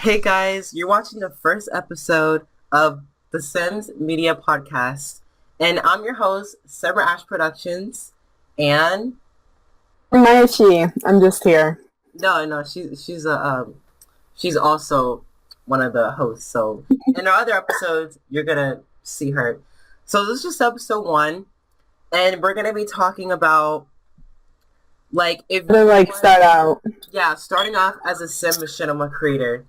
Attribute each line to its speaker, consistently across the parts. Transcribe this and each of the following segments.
Speaker 1: Hey guys, you're watching the first episode of the SimsMedia podcast, and I'm your host, Summer Ash Productions. And
Speaker 2: Mayashi, I'm just here.
Speaker 1: no, she's also one of the hosts. So in our other episodes, you're gonna see her. So this is just episode one, and we're gonna be talking about like if
Speaker 2: To
Speaker 1: you
Speaker 2: like
Speaker 1: want,
Speaker 2: start out.
Speaker 1: yeah, starting off as a Sim Machinima creator.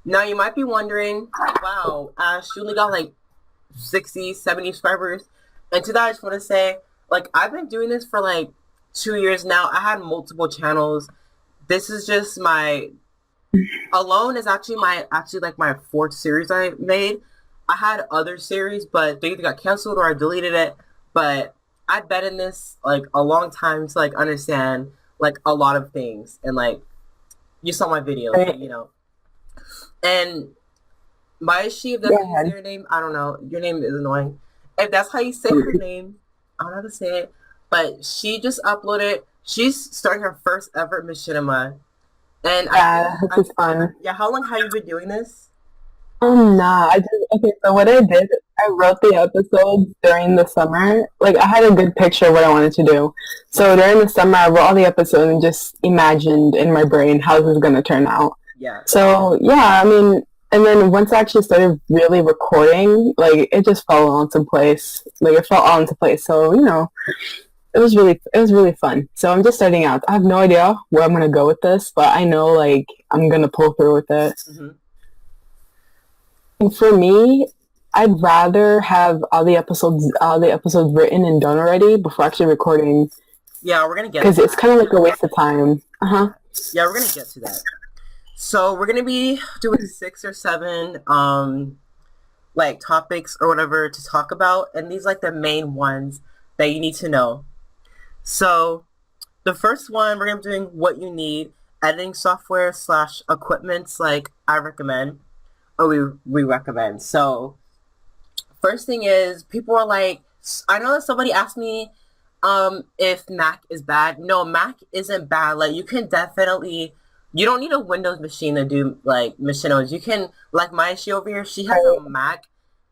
Speaker 1: Now you might be wondering, wow, Ash, you only got like 60, 70 subscribers. And to that, I just want to say, like, I've been doing this for like 2 years now. I had multiple channels. This is just my Alone is actually like my fourth series I made. I had other series, but they either got canceled or I deleted it. But I'd been in this like a long time to like understand like a lot of things. And like you saw my videos,
Speaker 2: Right.
Speaker 1: And Maishi, if that's
Speaker 2: Go
Speaker 1: how you say
Speaker 2: ahead.
Speaker 1: her name, I don't know. Your name is annoying. If that's how you say her name, I don't know how to say it. But she just uploaded. She's starting her first ever Machinima, and I
Speaker 2: Yeah,
Speaker 1: think,
Speaker 2: this is fun.
Speaker 1: yeah. How long have you been doing this?
Speaker 2: Nah, okay, so what I did, I wrote the episodes during the summer. Like, I had a good picture of what I wanted to do. So during the summer, I wrote all the episodes and just imagined in my brain how this is going to turn out.
Speaker 1: Yeah,
Speaker 2: So, yeah, and then once I actually started really recording, like, it just fell all into place. Like, it fell all into place. So, it was really fun. So I'm just starting out. I have no idea where I'm gonna go with this, but I know like I'm gonna pull through with it.
Speaker 1: hmm
Speaker 2: And for me, I'd rather have all the episodes written and done already before actually recording,
Speaker 1: yeah. We're gonna get
Speaker 2: because
Speaker 1: to
Speaker 2: it's
Speaker 1: that.
Speaker 2: kind of like a waste of time. Uh huh.
Speaker 1: Yeah, we're gonna get to that. So we're gonna be doing 6 or 7 like topics or whatever to talk about, and these like the main ones that you need to know. So the first one, we're gonna be doing what you need, editing software slash equipments like I recommend or we recommend. So first thing is people are like, I know that somebody asked me if Mac is bad. No, Mac isn't bad. Like you can definitely you don't need a Windows machine to do like machinos. You can like my she over here, she has a
Speaker 2: Right.
Speaker 1: Mac,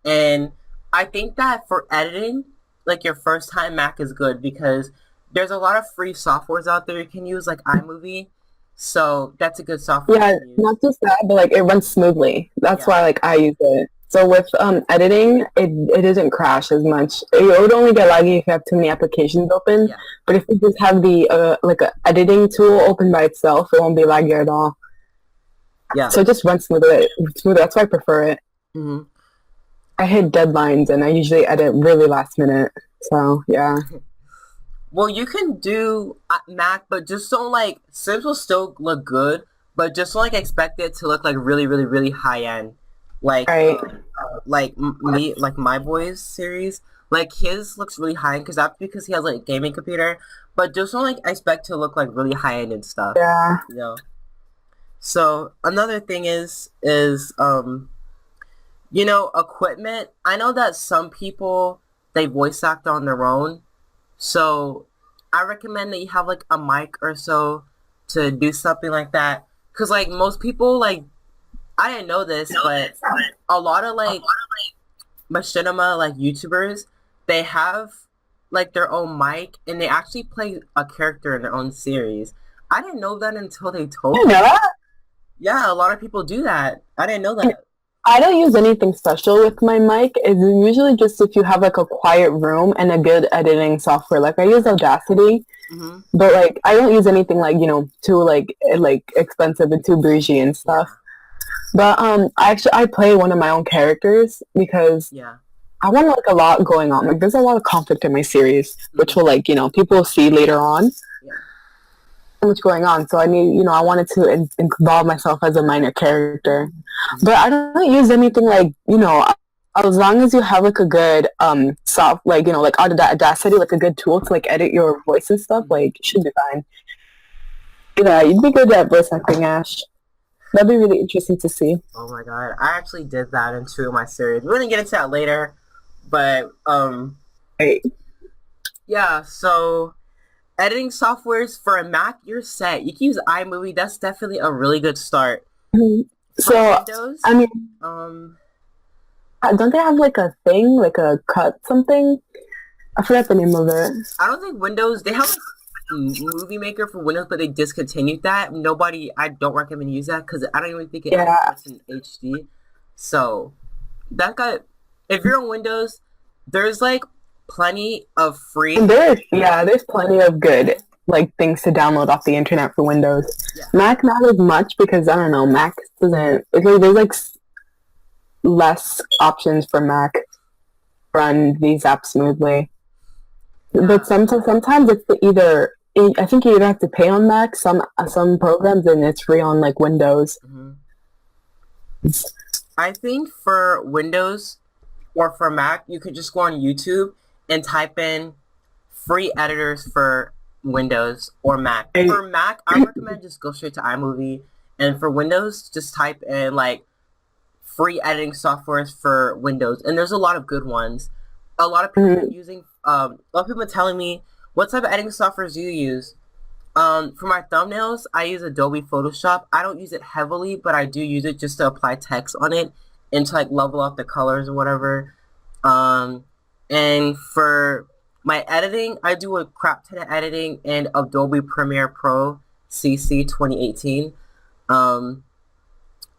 Speaker 1: and I think that for editing, like your first time Mac is good because there's a lot of free softwares out there you can use like iMovie. So that's a good software you
Speaker 2: Yeah,
Speaker 1: can use.
Speaker 2: not just that, but like it runs smoothly. That's
Speaker 1: Yeah.
Speaker 2: why like I use it. So with editing, it doesn't crash as much. It would only get laggy if you have too many applications open.
Speaker 1: Yeah.
Speaker 2: But if you just have the like a editing tool open by itself, it won't be laggy at all.
Speaker 1: Yeah.
Speaker 2: So it just runs smoother. Smoother. That's why I prefer it.
Speaker 1: hmm
Speaker 2: I hit deadlines and I usually edit really last minute. So yeah.
Speaker 1: Well, you can do Mac, but just don't like Sims will still look good, but just don't like expect it to look like really, really, really high end, like
Speaker 2: Right.
Speaker 1: me, like my boy's series. Like his looks really high end because that's because he has like a gaming computer, but just don't like expect to look like really high end and stuff,
Speaker 2: Yeah.
Speaker 1: you know. So another thing is equipment. I know that some people they voice act on their own, so I recommend that you have like a mic or so to do something like that. Cause like most people like I didn't know this, but a lot of like machinima like YouTubers, they have like their own mic and they actually play a character in their own series. I didn't know that until they
Speaker 2: You
Speaker 1: told
Speaker 2: know
Speaker 1: me.
Speaker 2: that?
Speaker 1: Yeah, a lot of people do that. I didn't know that.
Speaker 2: I don't use anything special with my mic. It's usually just if you have like a quiet room and a good editing software. Like I use Audacity,
Speaker 1: hmm
Speaker 2: but like I don't use anything like too like expensive and too bougie and stuff.
Speaker 1: Yeah,
Speaker 2: But I play one of my own characters because
Speaker 1: yeah.
Speaker 2: I want like a lot going on. Like there's a lot of conflict in my series, which
Speaker 1: hmm
Speaker 2: will like people will see later on
Speaker 1: Yeah.
Speaker 2: so much going on. So I need I wanted to involve myself as a minor character,
Speaker 1: hmm
Speaker 2: but I don't use anything like as long as you have like a good soft like like Audacity, like a good tool to like edit your voice and stuff,
Speaker 1: hmm
Speaker 2: like should be fine. Yeah, you'd be good at voice acting, Ash. That'd be really interesting to see.
Speaker 1: Oh my god, I actually did that in 2 of my series. We're gonna get into that later, but
Speaker 2: Right.
Speaker 1: yeah. So editing softwares for a Mac, you're set. You can use iMovie. That's definitely a really good start.
Speaker 2: Mhm.
Speaker 1: For
Speaker 2: So, I
Speaker 1: Windows,
Speaker 2: mean,
Speaker 1: um,
Speaker 2: don't they have like a thing, like a cut something? I forgot the name of it.
Speaker 1: I don't think Windows, they have like Movie Maker for Windows, but they discontinued that. Nobody, I don't recommend use that because I don't even think it
Speaker 2: Yeah,
Speaker 1: exports in HD. So that got, if you're on Windows, there's like plenty of
Speaker 2: and
Speaker 1: free.
Speaker 2: there's plenty of good like things to download off the internet for Windows.
Speaker 1: Yeah.
Speaker 2: Mac not as much because I don't know, Mac doesn't. It's like, there's like less options for Mac to run these apps smoothly. But
Speaker 1: Yeah.
Speaker 2: sometimes it's either I think you either have to pay on Mac some programs and it's free on like Windows.
Speaker 1: Hmm. I think for Windows or for Mac, you could just go on YouTube and type in free editors for Windows or Mac.
Speaker 2: I,
Speaker 1: For Mac, I recommend just go straight to iMovie, and for Windows, just type in like free editing softwares for Windows, and there's a lot of good ones. A lot of people have been using. A lot of people are telling me, what type of editing softwares do you use? For my thumbnails, I use Adobe Photoshop. I don't use it heavily, but I do use it just to apply text on it and to like level out the colors or whatever. Um, and for my editing, I do a crap ton of editing in Adobe Premiere Pro CC 2018. Um,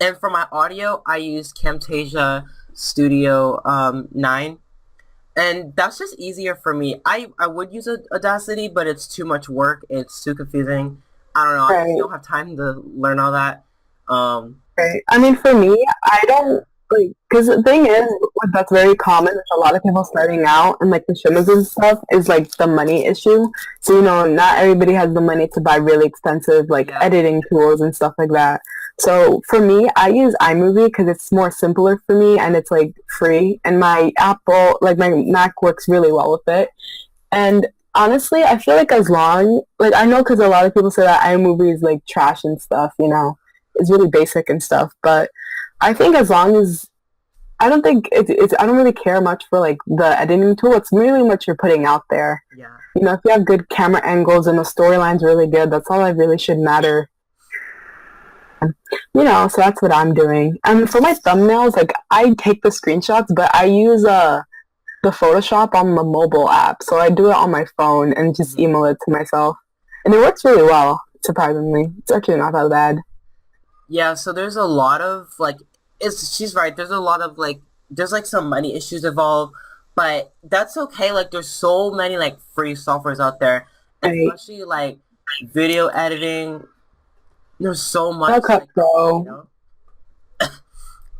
Speaker 1: and for my audio, I use Camtasia Studio 9. And that's just easier for me. I would use Audacity, but it's too much work. It's too confusing. I don't know. I just
Speaker 2: right.
Speaker 1: don't have time to learn all that. Um,
Speaker 2: Right. I mean, for me, I don't like because the thing is that's very common with a lot of people starting out and like the shimmers and stuff is like the money issue. So not everybody has the money to buy really expensive like
Speaker 1: yeah.
Speaker 2: editing tools and stuff like that. So for me, I use iMovie because it's more simpler for me and it's like free. And my my Mac works really well with it. And honestly, I feel like as long like I know because a lot of people say that iMovie is like trash and stuff. It's really basic and stuff. But I think as long as I don't think it's I don't really care much for like the editing tool. It's really what you're putting out there.
Speaker 1: Yeah.
Speaker 2: If you have good camera angles and the storyline's really good, that's all that really should matter. So that's what I'm doing. And for my thumbnails, like I take the screenshots, but I use the Photoshop on the mobile app. So I do it on my phone and just
Speaker 1: Mhm.
Speaker 2: email it to myself. And it works really well, surprisingly. It's actually not that bad.
Speaker 1: Yeah, so there's a lot of like she's right. There's a lot of like there's like some money issues involved, but that's okay. Like there's so many like free softwares out there,
Speaker 2: Right.
Speaker 1: especially like video editing. There's so much
Speaker 2: Cut
Speaker 1: like you
Speaker 2: Pro.
Speaker 1: know.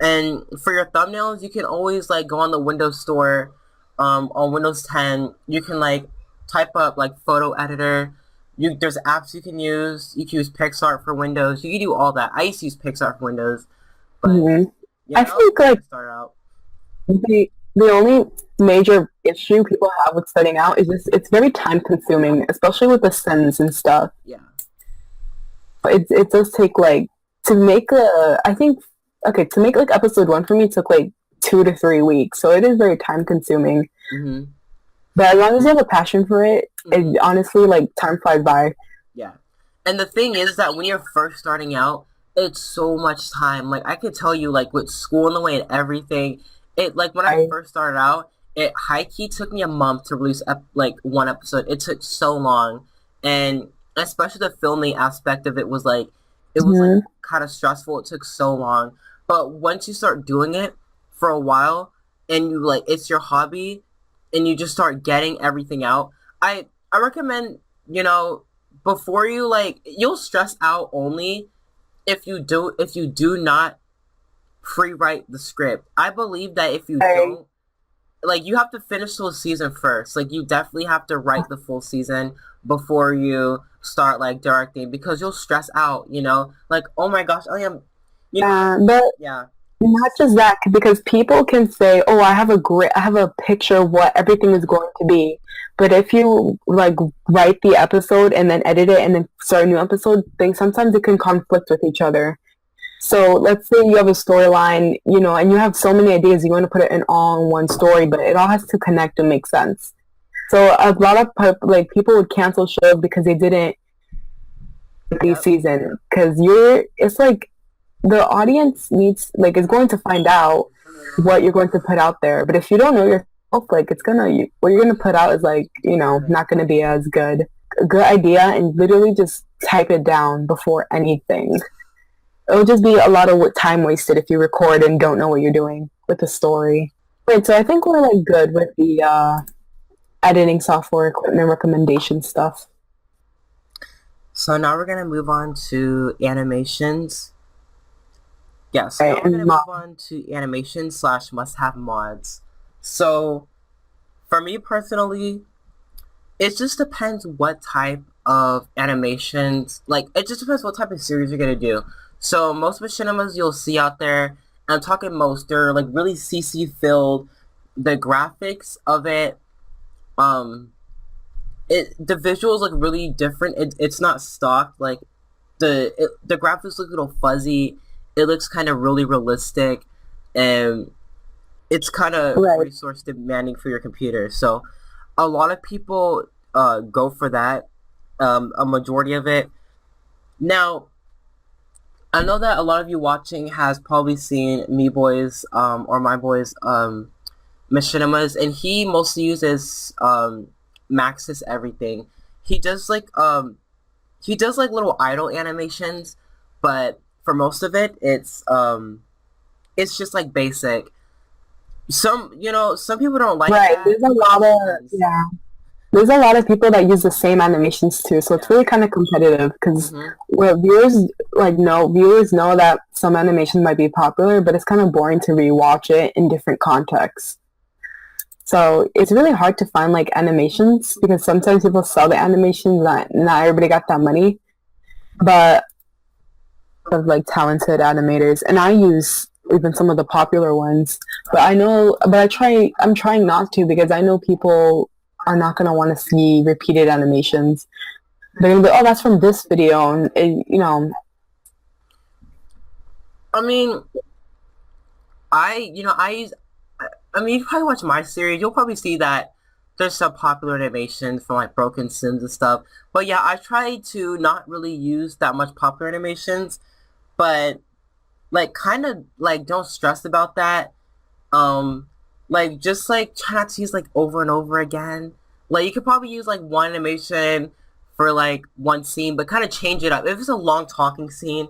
Speaker 1: And for your thumbnails, you can always like go on the Windows Store, on Windows 10. You can like type up like photo editor. There's apps you can use. You can use PixArt for Windows. You can do all that. I used to use PixArt for Windows, but
Speaker 2: hmm
Speaker 1: yeah,
Speaker 2: I
Speaker 1: that was
Speaker 2: think
Speaker 1: when
Speaker 2: like
Speaker 1: I started out.
Speaker 2: the only major issue people have with starting out is just it's very time consuming, especially with the Sims and stuff.
Speaker 1: Yeah.
Speaker 2: It does take like to make a I think okay to make like episode one for me took like 2 to 3 weeks, so it is very time consuming.
Speaker 1: Mhm.
Speaker 2: But as long as you have a passion for it,
Speaker 1: Mhm.
Speaker 2: it honestly like time flies by.
Speaker 1: Yeah. And the thing is that when you're first starting out, it's so much time. Like I could tell you, like with school in the way and everything, it like when I
Speaker 2: I
Speaker 1: first started out, it high key took me a month to release like one episode. It took so long, and especially the filming aspect of it was like it was like
Speaker 2: mhm.
Speaker 1: kind of stressful. It took so long, but once you start doing it for a while, and you like it's your hobby, and you just start getting everything out. I recommend you know before you like you'll stress out only if you do not free write the script. I believe that if you
Speaker 2: I
Speaker 1: don't like you have to finish the season first. Like you definitely have to write the full season before you start like directing because you'll stress out, like oh my gosh, I am
Speaker 2: but
Speaker 1: yeah.
Speaker 2: not just that, because people can say, "Oh, I have a picture of what everything is going to be." But if you like write the episode and then edit it and then start a new episode, thing sometimes it can conflict with each other. So let's say you have a storyline, and you have so many ideas, you want to put it in all in one story, but it all has to connect and make sense. So a lot of like people would cancel shows because they didn't the
Speaker 1: Yep.
Speaker 2: season because it's like the audience needs like is going to find out what you're going to put out there. But if you don't know yourself, like it's gonna what you're gonna put out is like not gonna be as good. A good idea, and literally just type it down before anything. It'll just be a lot of time wasted if you record and don't know what you're doing with the story. Wait, so I think we're like good with the editing software equipment recommendation stuff.
Speaker 1: So now we're gonna move on to animations. Yes, now
Speaker 2: Right,
Speaker 1: we're gonna
Speaker 2: and
Speaker 1: move on to animation slash must-have mods. So for me personally, it just depends what type of animations. Like it just depends what type of series you're gonna do. So most machinimas you'll see out there, and I'm talking most, they're like really CC filled. The graphics of it, the visuals look really different. It's not stock. Like the graphics look a little fuzzy. It looks kind of really realistic, and it's kind of
Speaker 2: right.
Speaker 1: resource demanding for your computer. So a lot of people go for that. A majority of it. Now I know that a lot of you watching has probably seen me boys or my boys machinimas, and he mostly uses Maxis everything. He does like little idle animations, but for most of it, it's just like basic. Some people don't like
Speaker 2: Right.
Speaker 1: that.
Speaker 2: There's a lot of yeah. There's a lot of people that use the same animations too, so it's
Speaker 1: Yeah.
Speaker 2: really kind of competitive because
Speaker 1: Hmm.
Speaker 2: well, viewers know that some animations might be popular, but it's kind of boring to rewatch it in different contexts. So it's really hard to find like animations because sometimes people sell the animations, not everybody got that money, but of like talented animators, and I use even some of the popular ones. But I'm trying not to because I know people are not going to want to see repeated animations. They're going to be, oh, that's from this video, and
Speaker 1: I mean, I use. I mean, you probably watch my series. You'll probably see that there's some popular animations from like Broken Sims and stuff. But yeah, I try to not really use that much popular animations, but like kind of like don't stress about that. Um, like just like try not to use like over and over again. Like you could probably use like one animation for like one scene, but kind of change it up. If it's a long talking scene,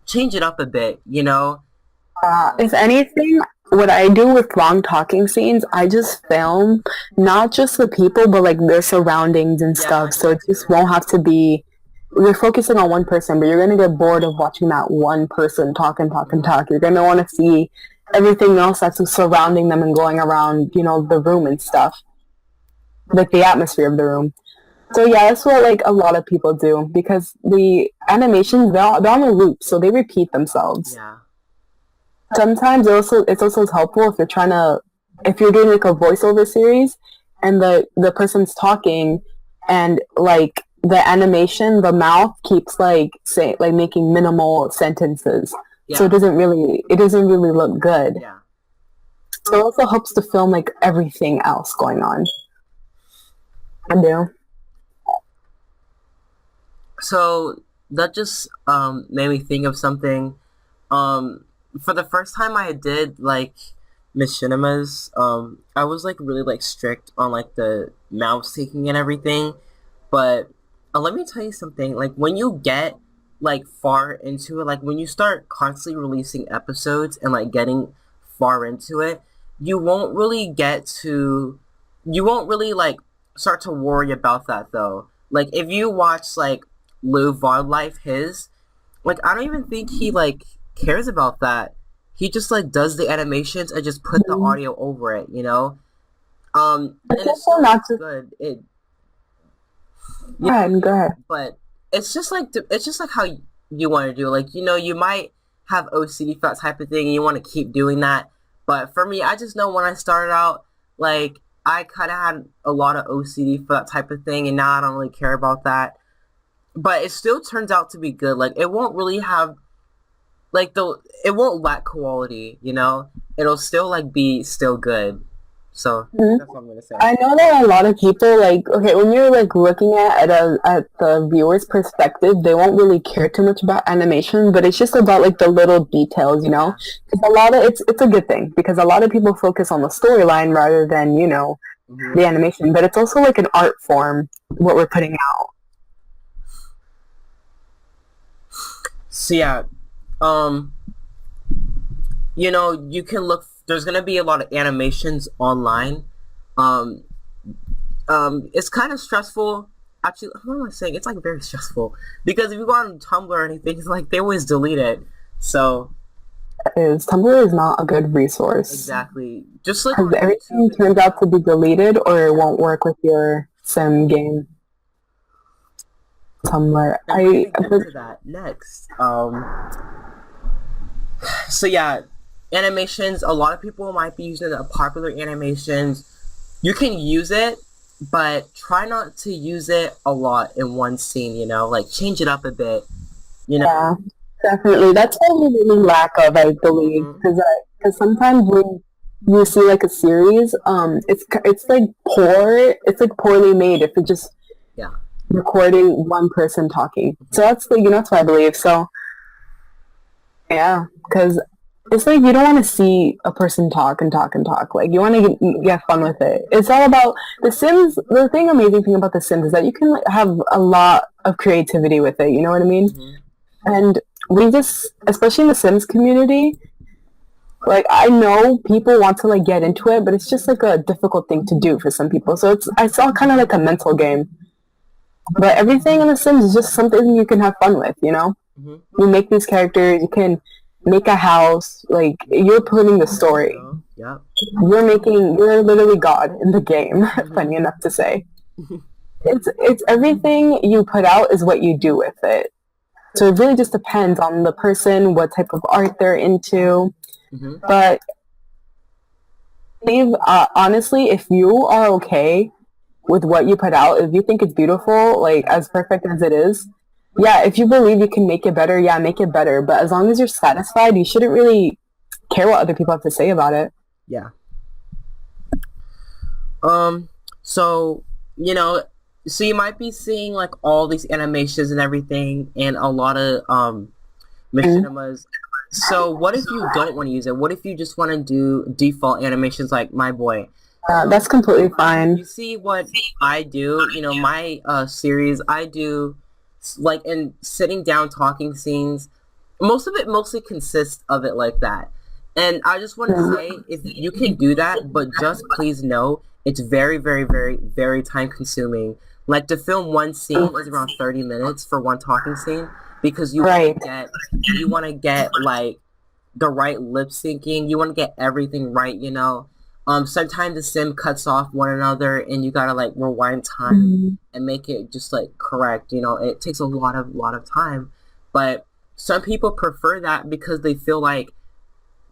Speaker 1: change it up a bit.
Speaker 2: if anything, what I do with long talking scenes, I just film not just the people, but like their surroundings and
Speaker 1: Yeah, I
Speaker 2: stuff.
Speaker 1: like
Speaker 2: So
Speaker 1: that
Speaker 2: it just
Speaker 1: too.
Speaker 2: won't have to be. You're focusing on one person, but you're gonna get bored of watching that one person talk and talk and
Speaker 1: Hmm.
Speaker 2: talk. You're gonna want to see everything else that's surrounding them and going around, the room and stuff, like the atmosphere of the room. So yeah, that's what like a lot of people do because the animations they're on a loop, so they repeat themselves.
Speaker 1: Yeah.
Speaker 2: Sometimes it's also helpful if you're doing like a voiceover series and the person's talking and like the animation, the mouth keeps like say like making minimal sentences. So
Speaker 1: Yeah.
Speaker 2: it doesn't really look good.
Speaker 1: Yeah.
Speaker 2: So it also helps to film like everything else going on. I do.
Speaker 1: So that just made me think of something. Um, for the first time I did like machinimas, I was like really like strict on like the mouse taking and everything. But let me tell you something. Like when you get like far into it, like when you start constantly releasing episodes and like getting far into it, you won't really get to, you won't really like start to worry about that though. Like if you watch like Lou Wildlife, like I don't even think he like cares about that. He just like does the animations and just put the
Speaker 2: Mhm.
Speaker 1: audio over it.
Speaker 2: It's
Speaker 1: And it
Speaker 2: also
Speaker 1: still
Speaker 2: not
Speaker 1: looks
Speaker 2: just
Speaker 1: good.
Speaker 2: go ahead, go ahead.
Speaker 1: But it's just like how you want to do. Like you might have OCD for that type of thing, and you want to keep doing that. But for me, I just know when I started out, like I kind of had a lot of OCD for that type of thing, and now I don't really care about that. But it still turns out to be good. Like it won't really have like it won't lack quality. It'll still like be still good. So
Speaker 2: Mhm.
Speaker 1: that's what I'm gonna say.
Speaker 2: I know that a lot of people like okay when you're like looking at the viewer's perspective, they won't really care too much about animation, but it's just about like the little details, you know.
Speaker 1: Yeah.
Speaker 2: Because a lot of it's a good thing because a lot of people focus on the storyline rather than
Speaker 1: Hmm.
Speaker 2: the animation, but it's also like an art form what we're putting out.
Speaker 1: So yeah, um, you can look. There's gonna be a lot of animations online. Um, it's kind of stressful. Actually, what am I saying? It's like very stressful because if you go on Tumblr or anything, it's like they always delete it. So
Speaker 2: Is Tumblr is not a good resource
Speaker 1: exactly, just like
Speaker 2: because
Speaker 1: on YouTube
Speaker 2: everything
Speaker 1: and
Speaker 2: turns out
Speaker 1: stuff.
Speaker 2: to be deleted or it
Speaker 1: Yeah,
Speaker 2: won't work with your sim game. Tumblr.
Speaker 1: and we're gonna get to that next. So yeah, animations. A lot of people might be using the popular animations. You can use it, but try not to use it a lot in one scene. Like change it up a bit. You know.
Speaker 2: Yeah, definitely. That's what we really lack of, I believe,
Speaker 1: Hmm.
Speaker 2: because sometimes when you see like a series, it's like it's like poorly made if it's just
Speaker 1: Yeah.
Speaker 2: recording one person talking. So
Speaker 1: Hmm.
Speaker 2: that's that's what I believe. So yeah, because it's like you don't want to see a person talk and talk and talk. Like you want to get fun with it. It's all about The Sims. The amazing thing about The Sims is that you can like, have a lot of creativity with it. You know what I mean?
Speaker 1: Hmm.
Speaker 2: And we just, especially in the Sims community, like I know people want to like get into it, but it's just like a difficult thing to do for some people. So it's all kind of like a mental game. But everything in the Sims is just something you can have fun with, you know?
Speaker 1: Hmm.
Speaker 2: You make these characters, you can make a house, like you're putting the
Speaker 1: There you
Speaker 2: story.
Speaker 1: go. Yep.
Speaker 2: You're literally God in the game,
Speaker 1: Hmm.
Speaker 2: funny enough to say. It's everything you put out is what you do with it. So it really just depends on the person, what type of art they're into.
Speaker 1: Hmm.
Speaker 2: But Steve, honestly, if you are okay with what you put out, if you think it's beautiful, like as perfect as it is, yeah, if you believe you can make it better, yeah, make it better. But as long as you're satisfied, you shouldn't really care what other people have to say about it.
Speaker 1: Yeah. Um. So you know, so you might be seeing like all these animations and everything, and a lot of
Speaker 2: Mm.
Speaker 1: machinimas. So what if you don't want to use it? What if you just want to do default animations like my boy?
Speaker 2: That's completely fine.
Speaker 1: You see what I do? My series, I do like in sitting down talking scenes. Most of it mostly consists of it like that. And I just want to
Speaker 2: Mm.
Speaker 1: say, if you can do that, but just please know it's very, very, very, very time consuming. Like to film one scene is around 30 minutes for one talking scene because
Speaker 2: Right.
Speaker 1: you want to get like the right lip syncing. You want to get everything right. Sometimes the sim cuts off one another, and you gotta like rewind time
Speaker 2: Mm.
Speaker 1: and make it just like correct. It takes a lot of time, but some people prefer that because they feel like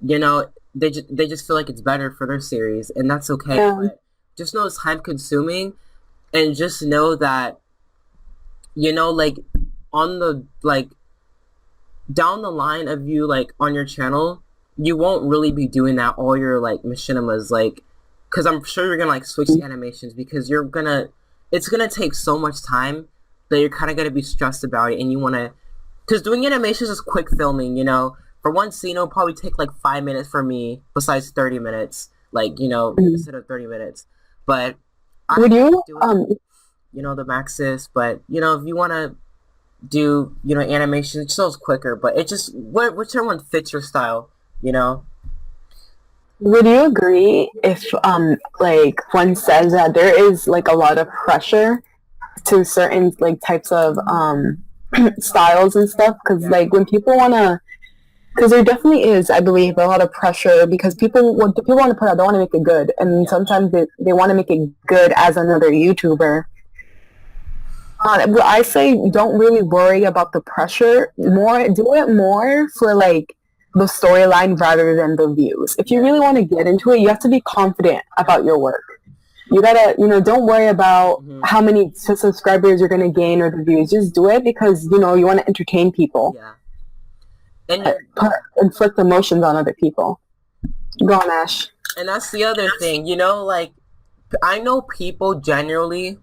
Speaker 1: they just feel like it's better for their series, and that's okay.
Speaker 2: Yeah.
Speaker 1: But just know it's time consuming, and just know that like on the like down the line of you like on your channel, you won't really be doing that all your like machinimas like because I'm sure you're gonna like switch to animations because it's gonna take so much time that you're kind of gonna be stressed about it and you want to because doing animations is quick filming. For one scene it'll probably take like 5 minutes for me besides 30 minutes like
Speaker 2: Mm.
Speaker 1: instead of 30 minutes, but I
Speaker 2: Would
Speaker 1: like
Speaker 2: you
Speaker 1: doing the maxis, but if you want to do animation. It shows quicker, but it just whichever one fits your style. You know.
Speaker 2: would you agree if like one says that there is like a lot of pressure to certain like types of styles and stuff because
Speaker 1: Yeah.
Speaker 2: like when people want to because there definitely is I believe a lot of pressure because people what the people want to put out they want to make it good and
Speaker 1: Yeah.
Speaker 2: sometimes they want to make it good as another YouTuber. But I say don't really worry about the pressure.
Speaker 1: Yeah.
Speaker 2: More do it more for like the storyline rather than the views. If you
Speaker 1: Yeah.
Speaker 2: really want to get into it, you have to be confident about your work. You gotta, don't worry about
Speaker 1: Hmm.
Speaker 2: how many subscribers you're gonna gain or the views. Just do it because you want to entertain people,
Speaker 1: Yeah. And
Speaker 2: inflict emotions on other people. Go on, Ash.
Speaker 1: And that's the other thing, you know, like I know people generally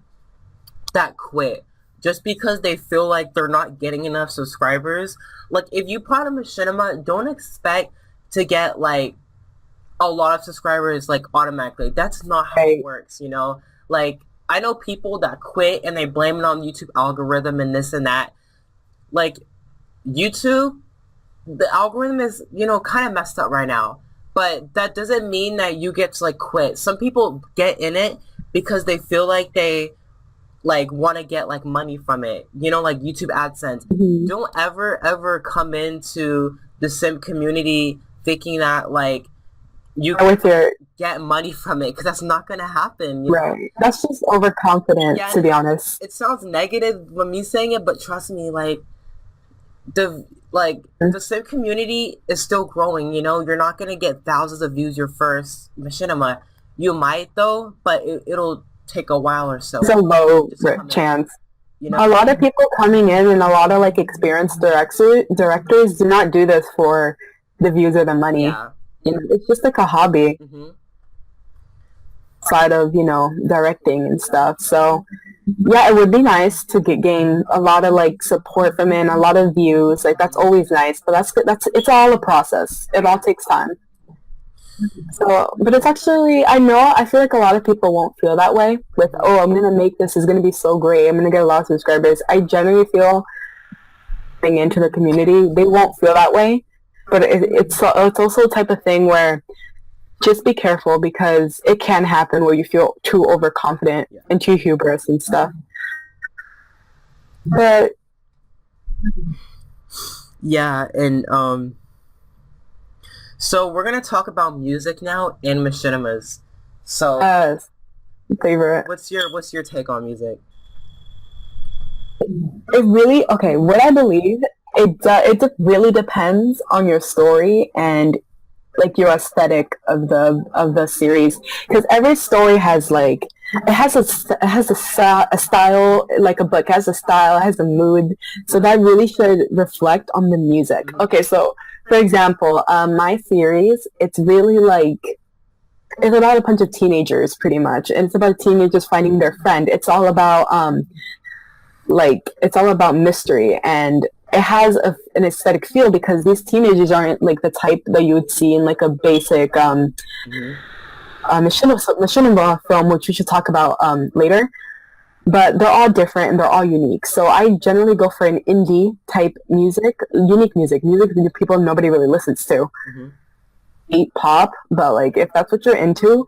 Speaker 1: that quit just because they feel like they're not getting enough subscribers. Like if you put on Machinima, don't expect to get like a lot of subscribers like automatically. That's not how it
Speaker 2: Right.
Speaker 1: works, you know? Like I know people that quit and they blame it on YouTube algorithm and this and that. Like YouTube, the algorithm is, you know, kind of messed up right now. But that doesn't mean that you get to like quit. Some people get in it because they feel like they like want to get like money from it. You know, like YouTube AdSense.
Speaker 2: Mhm.
Speaker 1: Don't ever come into the sim community thinking that like you can
Speaker 2: With your
Speaker 1: get money from it because that's not gonna happen. You know.
Speaker 2: right, that's just overconfident,
Speaker 1: Yeah,
Speaker 2: to
Speaker 1: and
Speaker 2: be honest.
Speaker 1: it sounds negative when me saying it, but trust me, the like the sim community is still growing. You know, you're not gonna get thousands of views your first machinima. You might though, but it'll take a while or
Speaker 2: It's
Speaker 1: so.
Speaker 2: a low
Speaker 1: Just come in.
Speaker 2: chance.
Speaker 1: You know.
Speaker 2: A lot of people coming in and a lot of like experienced directors do not do this for the views or the money.
Speaker 1: Yeah.
Speaker 2: You know, it's just like a hobby
Speaker 1: Hmm.
Speaker 2: side of, directing and stuff. So yeah, it would be nice to gain a lot of like support from it and a lot of views. Like that's
Speaker 1: Hmm.
Speaker 2: always nice, but that's it's all a process. It all takes time. So, but it's actually, I feel like a lot of people won't feel that way with,
Speaker 1: Hmm.
Speaker 2: oh, I'm going to make this is going to be so great. I'm going to get a lot of subscribers. I generally feel being into the community, they won't feel that way. But it's also a type of thing where just be careful because it can happen where you feel too overconfident
Speaker 1: Yeah.
Speaker 2: and too hubris and stuff. But
Speaker 1: Yeah, and so we're gonna talk about music now and machinimas. So
Speaker 2: uh, favorite.
Speaker 1: what's your take on music?
Speaker 2: It really okay. What I believe it really depends on your story and like your aesthetic of the series because every story has like it has a style like a book has a style, it has a mood, so that really should reflect on the music.
Speaker 1: Hmm.
Speaker 2: Okay, so for example, my series, it's really like it's about a bunch of teenagers pretty much, and it's about teenagers finding their friend. It's all about mystery, and it has an aesthetic feel because these teenagers aren't like the type that you would see in like a basic
Speaker 1: Hmm.
Speaker 2: machinima film, which we should talk about later. But they're all different and they're all unique. So I generally go for an indie type music, unique music that people nobody really listens to.
Speaker 1: Hmm.
Speaker 2: Beat pop, but like if that's what you're into,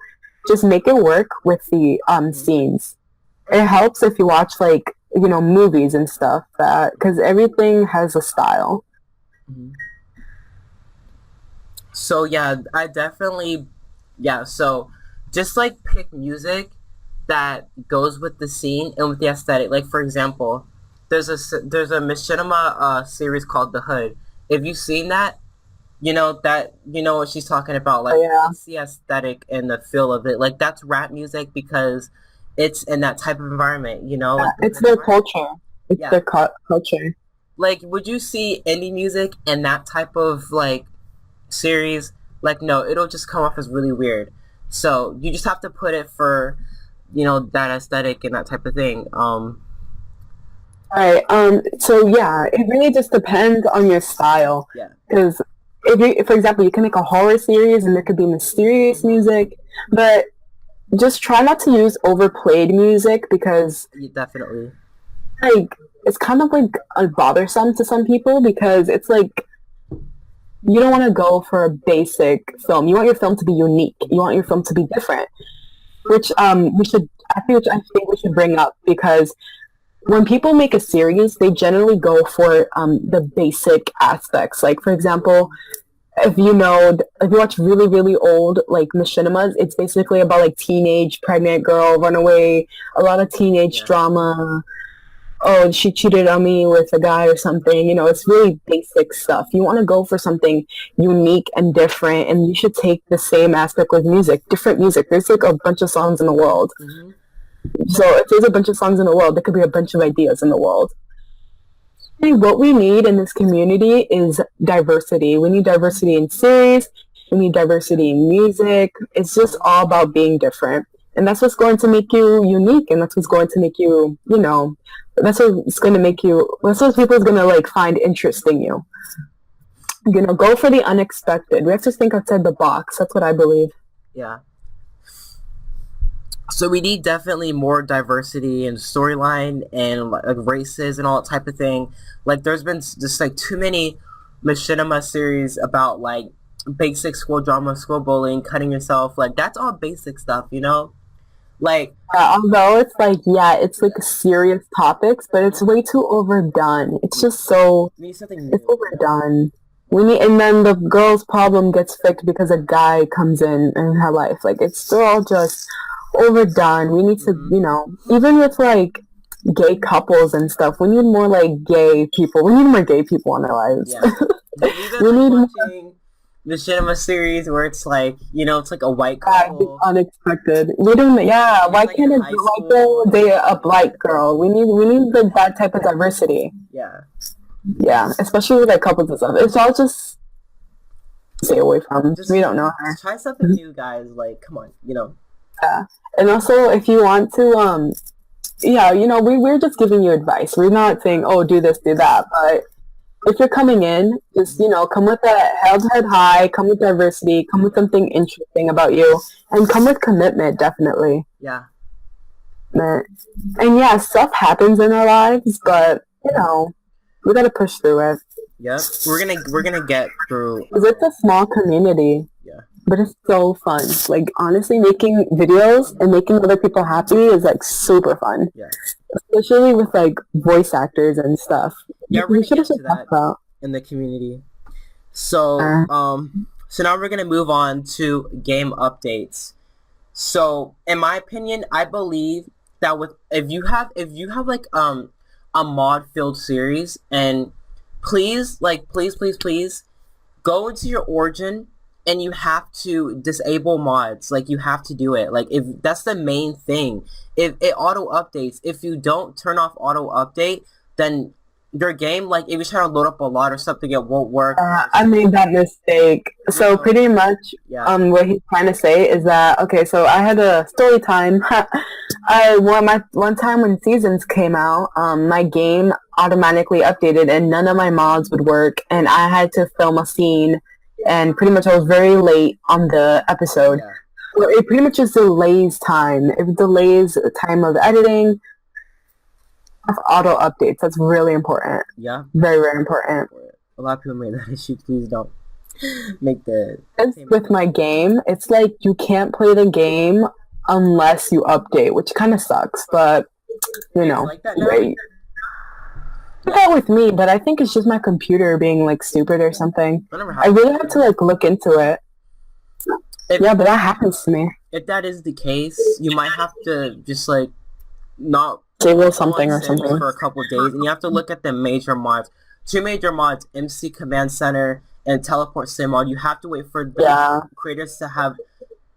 Speaker 2: just make it work with the
Speaker 1: Hmm.
Speaker 2: scenes. It helps if you watch like movies and stuff that because everything has a style.
Speaker 1: Hmm. So yeah, I definitely yeah. So just like pick music that goes with the scene and with the aesthetic. Like for example, there's a machinima series called The Hood. If you've seen that, you know what she's talking about.
Speaker 2: So
Speaker 1: Like
Speaker 2: yeah,
Speaker 1: it's the aesthetic and the feel of it. Like that's rap music because it's in that type of environment. You know, like the
Speaker 2: it's
Speaker 1: hood
Speaker 2: their
Speaker 1: environment.
Speaker 2: culture. It's
Speaker 1: Yeah.
Speaker 2: their culture.
Speaker 1: Like, would you see indie music in that type of like series? Like, no, it'll just come off as really weird. So you just have to put it for, that aesthetic and that type of thing.
Speaker 2: Right. So yeah, it really just depends on your style.
Speaker 1: Yeah.
Speaker 2: Because for example, you can make a horror series and there could be mysterious
Speaker 1: Hmm.
Speaker 2: music, but just try not to use overplayed music because
Speaker 1: Yeah, definitely.
Speaker 2: like it's kind of like bothersome to some people because it's like you don't want to go for a basic film. You want your film to be unique. You want your film to be different, which which I think we should bring up because when people make a series, they generally go for the basic aspects. Like for example, if you watch really really old like machinimas, it's basically about like teenage pregnant girl runaway, a lot of teenage
Speaker 1: Yeah.
Speaker 2: drama. Oh, she cheated on me with a guy or something. It's really basic stuff. You want to go for something unique and different, and you should take the same aspect with music, different music. There's like a bunch of songs in the world.
Speaker 1: Hmm.
Speaker 2: So if there's a bunch of songs in the world, there could be a bunch of ideas in the world. What we need in this community is diversity. We need diversity in series. We need diversity in music. It's just all about being different. And that's what's going to make you unique. And that's what's going to make you, that's what's going to make you, that's what people's going to like find interesting you. Go for the unexpected. We have to think outside the box. That's what I believe.
Speaker 1: Yeah. So we need definitely more diversity in storyline and like races and all that type of thing. Like there's been just like too many Machinima series about like basic school drama, school bullying, cutting yourself. Like that's all basic stuff, Like
Speaker 2: although it's like it's like serious topics, but it's way too overdone. It's just so
Speaker 1: we need something new.
Speaker 2: It's overdone. And then the girl's problem gets fixed because a guy comes in her life. Like it's all just overdone. We need to, even with like gay couples and stuff, we need more like gay people. We need more gay people in our lives.
Speaker 1: Yeah. We need watching the Machinima series where it's like, it's like a white couple.
Speaker 2: Unexpected. We don't. Yeah. Why
Speaker 1: like
Speaker 2: can't a white girl date a black girl? We need like that type of diversity.
Speaker 1: Yeah.
Speaker 2: Yeah, especially with like couples and stuff. It's all just stay away from. We don't know her.
Speaker 1: Try something new, guys. Like, come on,
Speaker 2: Yeah, and also if you want to, we're just giving you advice. We're not saying, oh, do this, do that. But if you're coming in, just come with that held head high. Come with diversity. Come with something interesting about you, and come with commitment. Definitely.
Speaker 1: Yeah.
Speaker 2: And yeah, stuff happens in our lives, but we gotta push through it.
Speaker 1: Yep, we're gonna get through.
Speaker 2: Cause it's a small community.
Speaker 1: Yeah.
Speaker 2: But it's so fun. Like honestly, making videos and making other people happy is like super fun.
Speaker 1: Yeah.
Speaker 2: Especially with like voice actors and stuff.
Speaker 1: Yeah, we're gonna get to that in the community. So so now we're gonna move on to game updates. So in my opinion, I believe that if you have like a mod filled series, and please go into your origin and you have to disable mods. Like you have to do it. Like if that's the main thing. If it auto updates, if you don't turn off auto update, then your game, like if you're trying to load up a lot or something, it won't work.
Speaker 2: I made that mistake. So pretty much what he's trying to say is that okay, so I had a story time. One time when seasons came out, my game automatically updated and none of my mods would work, and I had to film a scene, and pretty much I was very late on the episode. Yeah. So it pretty much just delays time. It delays the time of editing. Auto updates. That's really important.
Speaker 1: Yeah.
Speaker 2: Very, very important.
Speaker 1: A lot of people made that issue. Please don't make the...
Speaker 2: With my game, it's like you can't play the game unless you update, which kind of sucks, but,
Speaker 1: like that now?
Speaker 2: Right. That with me, but I think it's just my computer being, like, stupid or something. I really have to, like, look into it. But that happens to me.
Speaker 1: If that is the case, you might have to just, like, not...
Speaker 2: Disable something or something.
Speaker 1: For a couple of days, and you have to look at the major mods. 2 major mods, MC Command Center and Teleport Sim mod. You have to wait for the creators to have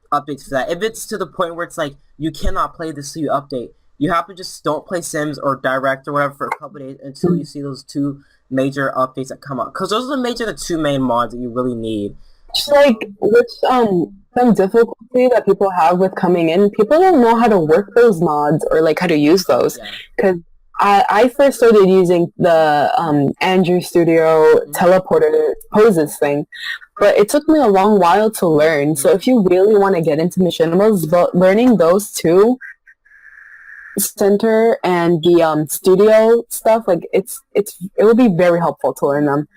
Speaker 1: updates for that. If it's to the point where it's like, you cannot play this so you update, you have to just don't play Sims or Direct or whatever for a couple of days until you see those 2 major updates that come out. Because those are the 2 main mods that you really need.
Speaker 2: Just like, with some difficulty that people have with coming in, people don't know how to work those mods or like how to use those. Because I first started using the Andrew Studio teleporter poses thing, but it took me a long while to learn. So if you really want to get into Machinimas, learning those 2, center and the studio stuff, like it will be very helpful to learn them.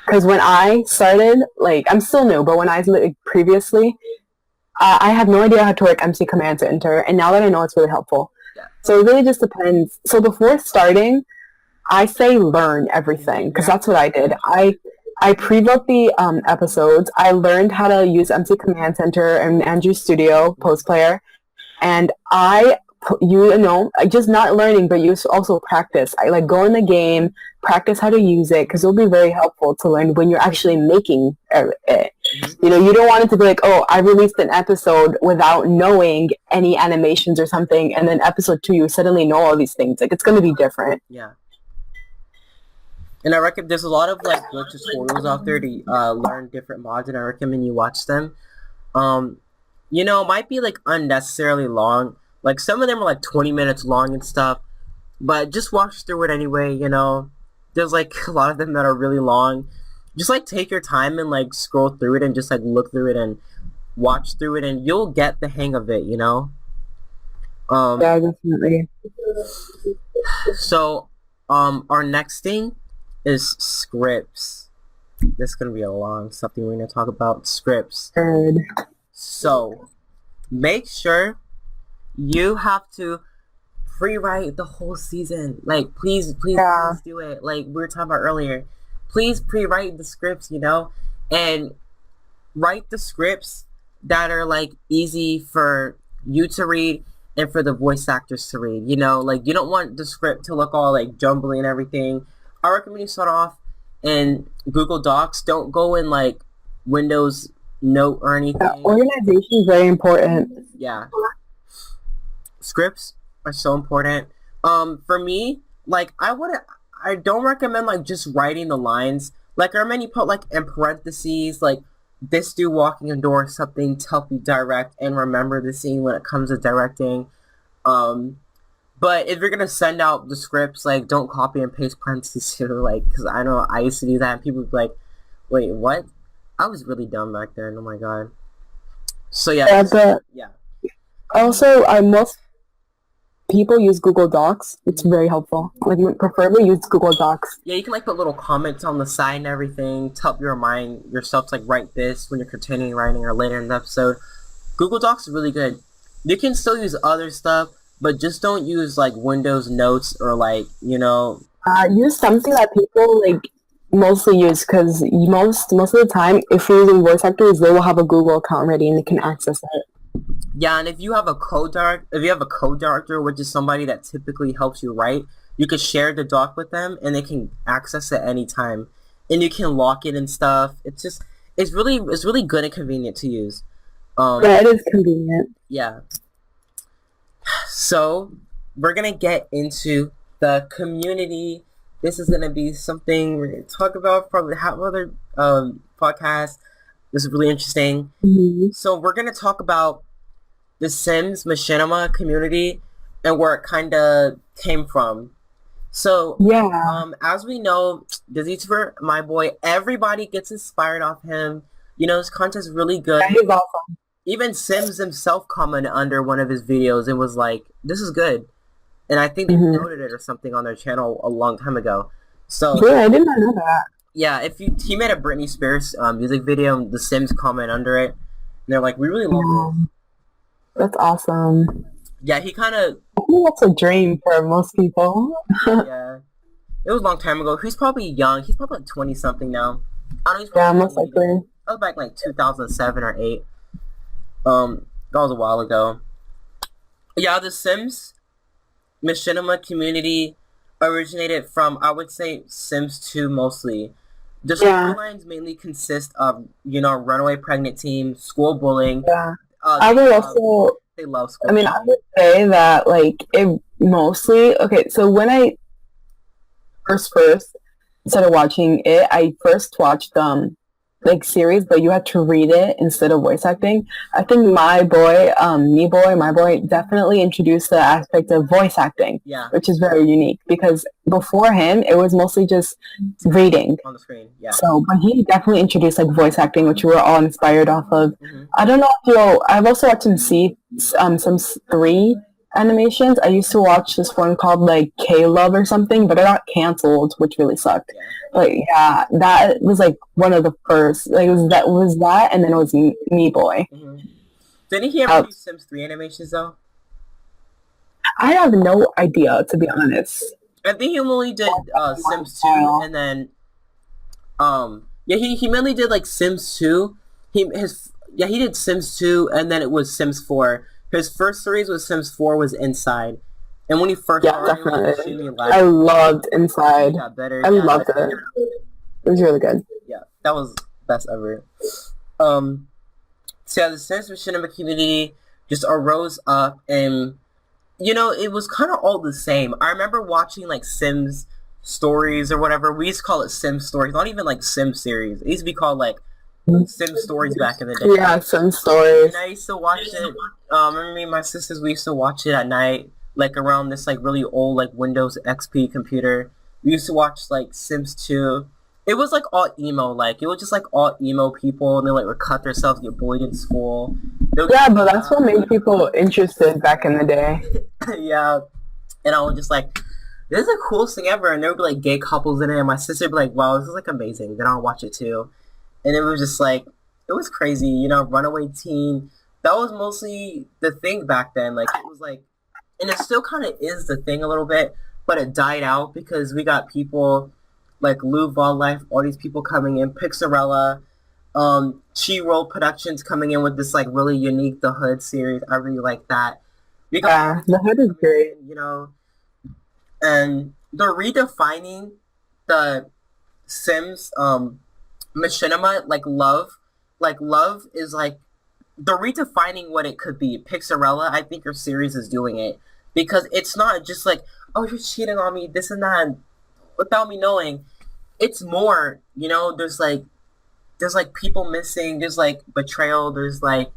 Speaker 2: Because when I started, like, I'm still new, but when I, like, previously, I had no idea how to work MC Command Center, and now that I know, it's really helpful. Yeah. So it really just depends. So before starting, I say learn everything, because that's what I did. I pre-wrote the episodes. I learned how to use MC Command Center and Andrew Studio Post Player, and just not learning, but you also practice. I like go in the game, practice how to use it, because it'll be very helpful to learn when you're actually making it. You don't want it to be like, oh, I released an episode without knowing any animations or something, and then episode 2 you suddenly know all these things. Like, it's going to be different.
Speaker 1: Yeah. And I recommend there's a lot of like good tutorials out there to learn different mods, and I recommend you watch them. Um, it might be like unnecessarily long. Like some of them are like 20 minutes long and stuff, but just watch through it anyway. There's like a lot of them that are really long. Just like take your time and like scroll through it and just like look through it and watch through it, and you'll get the hang of it.
Speaker 2: Yeah, definitely.
Speaker 1: So, our next thing is scripts. This is gonna be a long something we're gonna talk about scripts.
Speaker 2: Good.
Speaker 1: So, make sure you have to pre-write the whole season. Like, please
Speaker 2: Yeah.
Speaker 1: do it. Like we were talking about earlier. Please pre-write the scripts, and write the scripts that are like easy for you to read and for the voice actors to read. Like you don't want the script to look all like jumbly and everything. I recommend you start off in Google Docs. Don't go in like Windows Note or
Speaker 2: Yeah,
Speaker 1: anything.
Speaker 2: organization is very important.
Speaker 1: Yeah, scripts are so important. For me, like I don't recommend like just writing the lines. Like I recommend you put like in parentheses like this dude walking a door or something to help you direct and remember the scene when it comes to directing. Um, but if you're gonna send out the scripts, like don't copy and paste parentheses too, like because I know I used to do that and people would be like, "Wait, what?" I was really dumb back then. Oh my god. So yeah,
Speaker 2: Yeah, but
Speaker 1: yeah.
Speaker 2: also, most people use Google Docs. It's very helpful. Like, preferably use Google Docs.
Speaker 1: Yeah, you can like put little comments on the side and everything to help you remind yourself to like write this when you're continuing writing or later in the episode. Google Docs is really good. You can still use other stuff, but just don't use like Windows Notes or like
Speaker 2: Use something that people like mostly use because most of the time, if you're using voice actors, they will have a Google account ready and they can access it.
Speaker 1: yeah. And if you have a code director, which is somebody that typically helps you write, you can share the doc with them and they can access it anytime, and you can lock it and stuff. It's really good and convenient to use.
Speaker 2: Yeah, it is convenient.
Speaker 1: Yeah. So we're gonna get into the community. This is gonna be something we're gonna talk about. Probably have other podcasts. This is really interesting.
Speaker 2: Hmm.
Speaker 1: So we're gonna talk about the Sims Machinima community and where it kind of came from. So,
Speaker 2: Yeah,
Speaker 1: as we know, the YouTuber, my boy, everybody gets inspired off him. His content's really good.
Speaker 2: that is awesome.
Speaker 1: Even Sims himself commented under one of his videos and was like, "This is good," and I think they
Speaker 2: Hmm.
Speaker 1: noted it or something on their channel a long time ago. So
Speaker 2: Yeah, I did not know that.
Speaker 1: yeah, if he made a Britney Spears music video, and the Sims comment under it, and they're like, "We really love this."
Speaker 2: Yeah, that's awesome.
Speaker 1: Yeah, he kind of
Speaker 2: I think that's a dream for most people.
Speaker 1: yeah. It was a long time ago. He's probably young. He's probably like 20 something now. I know he's
Speaker 2: Yeah,
Speaker 1: probably
Speaker 2: most
Speaker 1: 20 now.
Speaker 2: likely.
Speaker 1: That was back like 2007 or 8. That was a while ago. Yeah, the Sims Machinima community originated from, I would say, Sims 2 mostly. The
Speaker 2: Yeah,
Speaker 1: storylines mainly consist of, runaway pregnant teen, school bullying.
Speaker 2: yeah. I
Speaker 1: They
Speaker 2: would
Speaker 1: love
Speaker 2: also,
Speaker 1: they love
Speaker 2: I
Speaker 1: school
Speaker 2: mean, I
Speaker 1: bullying.
Speaker 2: would say that like it mostly. Okay, so when I first started watching it, I first watched like series, but you had to read it instead of voice acting. I think my boy definitely introduced the aspect of voice acting,
Speaker 1: Yeah,
Speaker 2: which is very unique because before him it was mostly just reading.
Speaker 1: on the screen. Yeah.
Speaker 2: So, but he definitely introduced like voice acting, which we were all inspired off of.
Speaker 1: Hmm.
Speaker 2: I don't know if you. I've also watched him see some three animations. I used to watch this one called like K Love or something, but it got canceled, which really sucked.
Speaker 1: Yeah.
Speaker 2: But yeah, that was like one of the first. Like it was that, and then it was Me Boy.
Speaker 1: Hmm. Didn't he ever
Speaker 2: Uh,
Speaker 1: do Sims 3 animations though?
Speaker 2: I have no idea to be honest.
Speaker 1: I think he only did Sims 2
Speaker 2: Wow.
Speaker 1: and then yeah, he mainly did like Sims 2. He did Sims 2 and then it was Sims 4. His first series with Sims 4 was Inside. And when he first
Speaker 2: Yeah,
Speaker 1: started, it was
Speaker 2: definitely.
Speaker 1: extremely
Speaker 2: I
Speaker 1: laggy.
Speaker 2: loved
Speaker 1: He
Speaker 2: Inside.
Speaker 1: got better.
Speaker 2: I
Speaker 1: Yeah,
Speaker 2: loved it. It was really good.
Speaker 1: yeah, that was best ever. Um, so yeah, the Sims Machinima community just arose up, and it was kind of all the same. I remember watching like Sims stories or whatever. We used to call it Sim stories, not even like Sim series. It used to be called like Sim stories back in the day.
Speaker 2: Yeah, some
Speaker 1: And
Speaker 2: stories.
Speaker 1: I used to watch it. Remember me and my sisters, we used to watch it at night, like around this like really old like Windows XP computer. We used to watch like Sims 2. It was like all emo, like it was just like all emo people, and they like would cut themselves, get bullied in school. They'll get
Speaker 2: Yeah, but
Speaker 1: beat
Speaker 2: that's what
Speaker 1: up.
Speaker 2: made people interested back in the day.
Speaker 1: Yeah, and I was just like, this is the coolest thing ever. And there would be like gay couples in it, and my sister would be like, wow, this is like amazing. Then I'll watch it too. And it was just like, it was crazy, you know, Runaway Teen. That was mostly the thing back then. Like, it was like, and it still kind of is the thing a little bit, but it died out because we got people like Lou Life, all these people coming in, Pixarella, Chi Roll Productions coming in with this like really unique The Hood series. I really like that. We got all
Speaker 2: Yeah,
Speaker 1: these
Speaker 2: the
Speaker 1: people
Speaker 2: hood is
Speaker 1: coming
Speaker 2: great.
Speaker 1: in, you know, and they're redefining the Sims machinima, like love is like they're redefining what it could be. Pixarella, I think your series is doing it because it's not just like, oh, you're cheating on me, this and that, without me knowing. It's more, you know. There's like people missing. There's like betrayal. There's like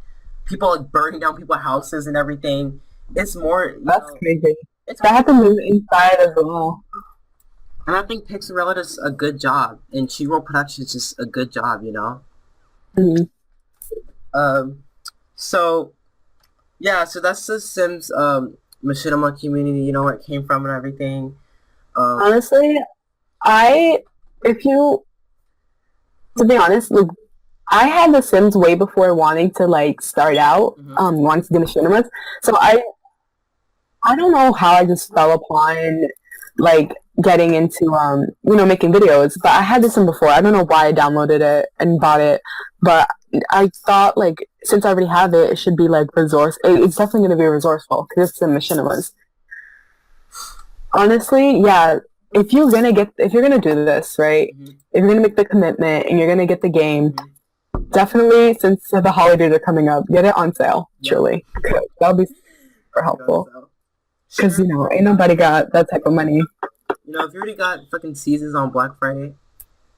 Speaker 1: people like burning down people's houses and everything. It's more, you
Speaker 2: That's
Speaker 1: know.
Speaker 2: crazy.
Speaker 1: It's
Speaker 2: That
Speaker 1: more,
Speaker 2: happens inside as well.
Speaker 1: and I think Pixarella does a good job, and Chiro Productions just a good job, you know.
Speaker 2: Mhm.
Speaker 1: Um, so yeah, so that's the Sims machinima community. You know where it came from and everything. Um,
Speaker 2: Honestly, I, if you, to be honest, like, I had The Sims way before wanting to like start out,
Speaker 1: mhm.
Speaker 2: wanting to do machinimas. So I don't know how I just fell upon like getting into making videos, but I had this one before. I don't know why I downloaded it and bought it, but I thought like since I already have it, it should be like it's definitely going to be resourceful because it's the machinimas. Honestly, yeah. If you're gonna do this, right?
Speaker 1: Mhm.
Speaker 2: If you're gonna make the commitment and you're gonna get the game,
Speaker 1: Mhm.
Speaker 2: definitely since the holidays are coming up, get it on sale.
Speaker 1: Yep.
Speaker 2: Truly, that'll be super
Speaker 1: Get on
Speaker 2: helpful.
Speaker 1: sale.
Speaker 2: Because
Speaker 1: Sure.
Speaker 2: ain't nobody got that type of money.
Speaker 1: You know, if you already got fucking seasons on Black Friday,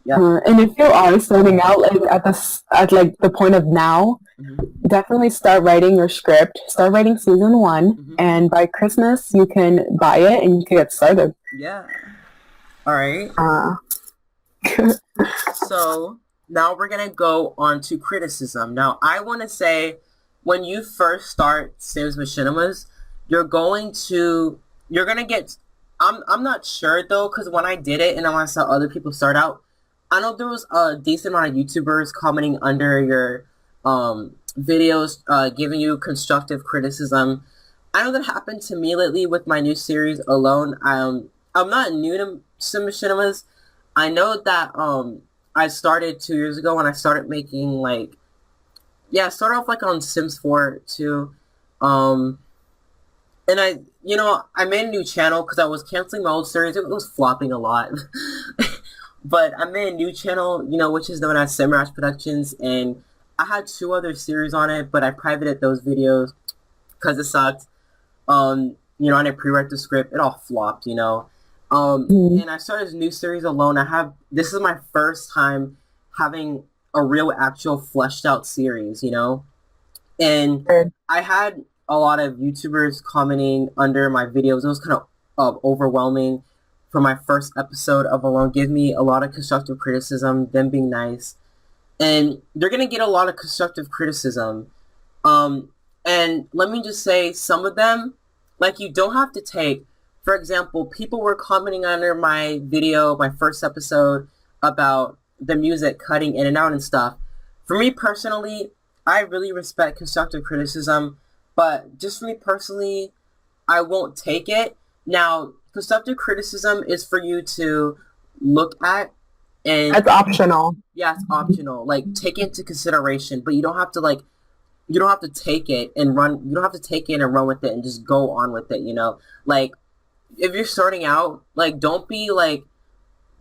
Speaker 1: yeah.
Speaker 2: And if you are starting out like at like the point of now,
Speaker 1: Mhm.
Speaker 2: definitely start writing your script. Start writing season one,
Speaker 1: Mhm.
Speaker 2: and by Christmas you can buy it and you can get started.
Speaker 1: Yeah. All right.
Speaker 2: Uh,
Speaker 1: So now we're gonna go on to criticism. Now I want to say, when you first start Sims Machinimas, you're gonna get. I'm not sure though, because when I did it and I want to saw other people start out, I know there was a decent amount of YouTubers commenting under your videos, giving you constructive criticism. I know that happened to me lately with my new series Alone. I'm not new to Sim Machinimas. I know that I started 2 years ago when I started making like, yeah, I started off like on Sims 4 too. Um and I made a new channel because I was canceling my old series. It was flopping a lot. But I made a new channel, which is known as SimRash Productions, and I had two other series on it, but I privated those videos because it sucked. I didn't pre-write the script. It all flopped.
Speaker 2: hmm.
Speaker 1: And I started a new series Alone. This is my first time having a real, actual, fleshed out series. And I had a lot of YouTubers commenting under my videos. It was kind of overwhelming for my first episode of Alone. Give me a lot of constructive criticism, them being nice. And they're going to get a lot of constructive criticism. Um, and let me just say, some of them, like, you don't have to take. For example, people were commenting under my video, my first episode, about the music cutting in and out and stuff. For me personally, I really respect constructive criticism, but just for me personally, I won't take it. Now, constructive criticism is for you to look at, and
Speaker 2: That's optional.
Speaker 1: yeah, it's optional. Like, take it into consideration, but you don't have to take it and run. You don't have to take it and run with it and just go on with it. Like, if you're starting out, like, don't be like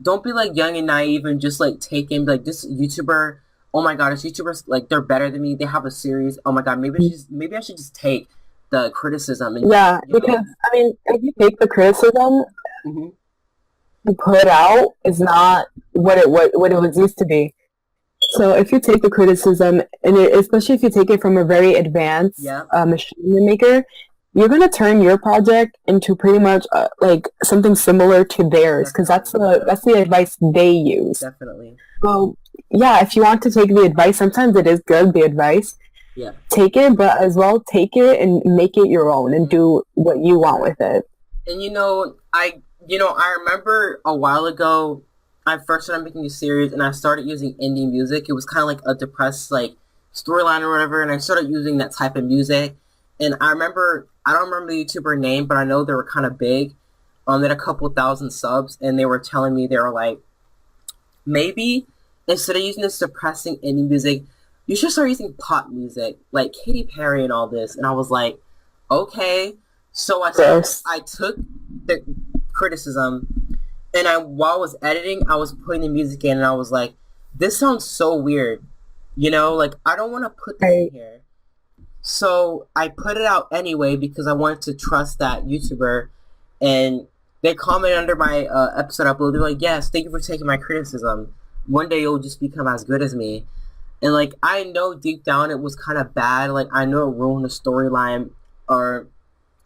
Speaker 1: young and naive and just like take in like this YouTuber. Oh my god, this YouTuber's like they're better than me. They have a series. Oh my god, maybe I should just take the criticism and
Speaker 2: Yeah, because I mean, if you take the criticism,
Speaker 1: Mhm.
Speaker 2: you put out is not what it was used to be. So if you take the criticism, and especially if you take it from a very advanced
Speaker 1: Yeah,
Speaker 2: machine maker, you're gonna turn your project into pretty much like something similar to theirs, because
Speaker 1: definitely,
Speaker 2: that's the advice they use.
Speaker 1: definitely.
Speaker 2: Well, yeah, if you want to take the advice, sometimes it is good, the advice.
Speaker 1: Yeah.
Speaker 2: Take it, but as well take it and make it your own and
Speaker 1: Mhm.
Speaker 2: do what you want with it.
Speaker 1: And I remember a while ago, I first started making a series, and I started using indie music. It was kind of like a depressed like storyline or whatever, and I started using that type of music. And I don't remember the YouTuber name, but I know they were kind of big. They had a couple thousand subs, and they were telling me they were like, maybe instead of using this depressing indie music, you should start using pop music, like Katy Perry and all this. And I was like, okay. So
Speaker 2: Gross.
Speaker 1: I took the criticism, and while I was editing, I was putting the music in, and I was like, this sounds so weird, like I don't want to put this in
Speaker 2: Right.
Speaker 1: here. So I put it out anyway because I wanted to trust that YouTuber, and they commented under my episode upload. They're like, "Yes, thank you for taking my criticism. One day you'll just become as good as me." And like I know deep down it was kind of bad. Like I know it ruined the storyline, or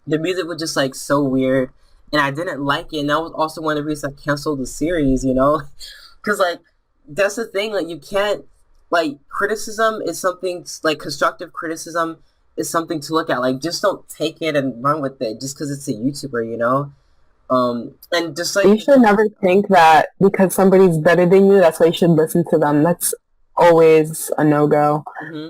Speaker 1: the music was just like so weird, and I didn't like it. And that was also one of the reasons I canceled the series. Because like that's the thing. Like you can't like criticism is something like constructive criticism is something to look at. Like just don't take it and run with it just because it's a YouTuber. And just like
Speaker 2: You should never think that because somebody's better than you, that's why you should listen to them. That's always a no go.
Speaker 1: hmm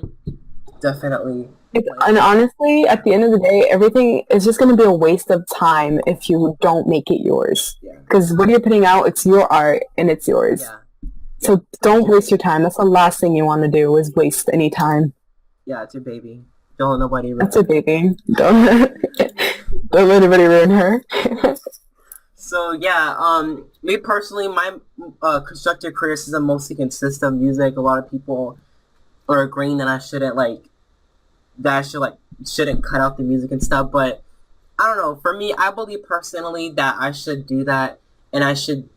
Speaker 1: definitely like
Speaker 2: And honestly, at the end of the day, everything is just going to be a waste of time if you don't make it yours.
Speaker 1: yeah,
Speaker 2: Because what you're putting out, it's your art and it's yours.
Speaker 1: yeah, yeah,
Speaker 2: So don't waste your time. That's the last thing you want to do is waste any time.
Speaker 1: yeah. It's your baby. Don't let nobody ruin
Speaker 2: That's a
Speaker 1: it.
Speaker 2: baby. Don't don't let anybody ruin her.
Speaker 1: So yeah, me personally, my constructive criticism mostly consists of music. A lot of people are agreeing that I should like shouldn't cut out the music and stuff. But I don't know. For me, I believe personally that I should do that, and I should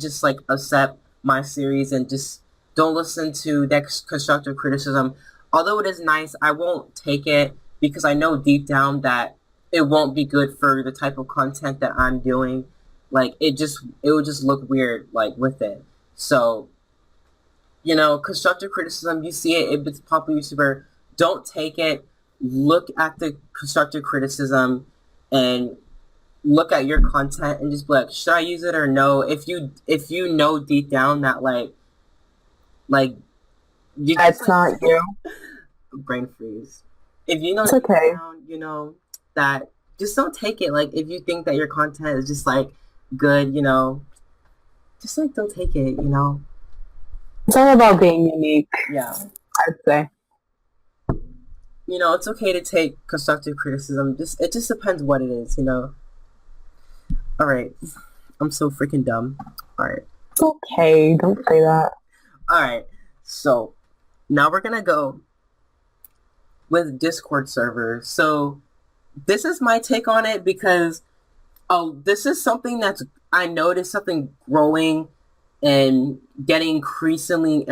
Speaker 1: just like accept my series and just don't listen to that constructive criticism. Although it is nice, I won't take it because I know deep down that it won't be good for the type of content that I'm doing. Like it would just look weird like with it. So constructive criticism, you see it if it's a popular YouTuber, don't take it. Look at the constructive criticism and look at your content and just be like, should I use it or no? If you know deep down that like you just
Speaker 2: That's not
Speaker 1: like
Speaker 2: you.
Speaker 1: brain freeze. If you know
Speaker 2: It's
Speaker 1: deep
Speaker 2: okay.
Speaker 1: down, that just don't take it. Like if you think that your content is just like good, just like don't take it.
Speaker 2: It's all about being unique,
Speaker 1: Yeah.
Speaker 2: I'd say.
Speaker 1: It's okay to take constructive criticism. It just depends what it is. All right. I'm so freaking dumb. All right.
Speaker 2: It's okay. Don't say that.
Speaker 1: All right. So now we're gonna go with Discord servers. So this is my take on it because this is something that's I noticed something growing and getting increasingly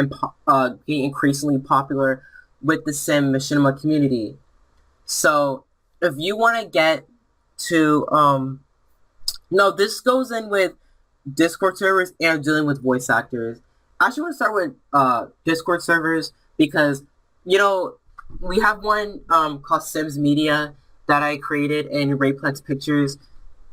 Speaker 1: popular with the Sim Machinima community. So if you want to get to no, this goes in with Discord servers and dealing with voice actors. I actually want to start with Discord servers because you know we have one called SimsMedia that I created in Rayplex Pictures.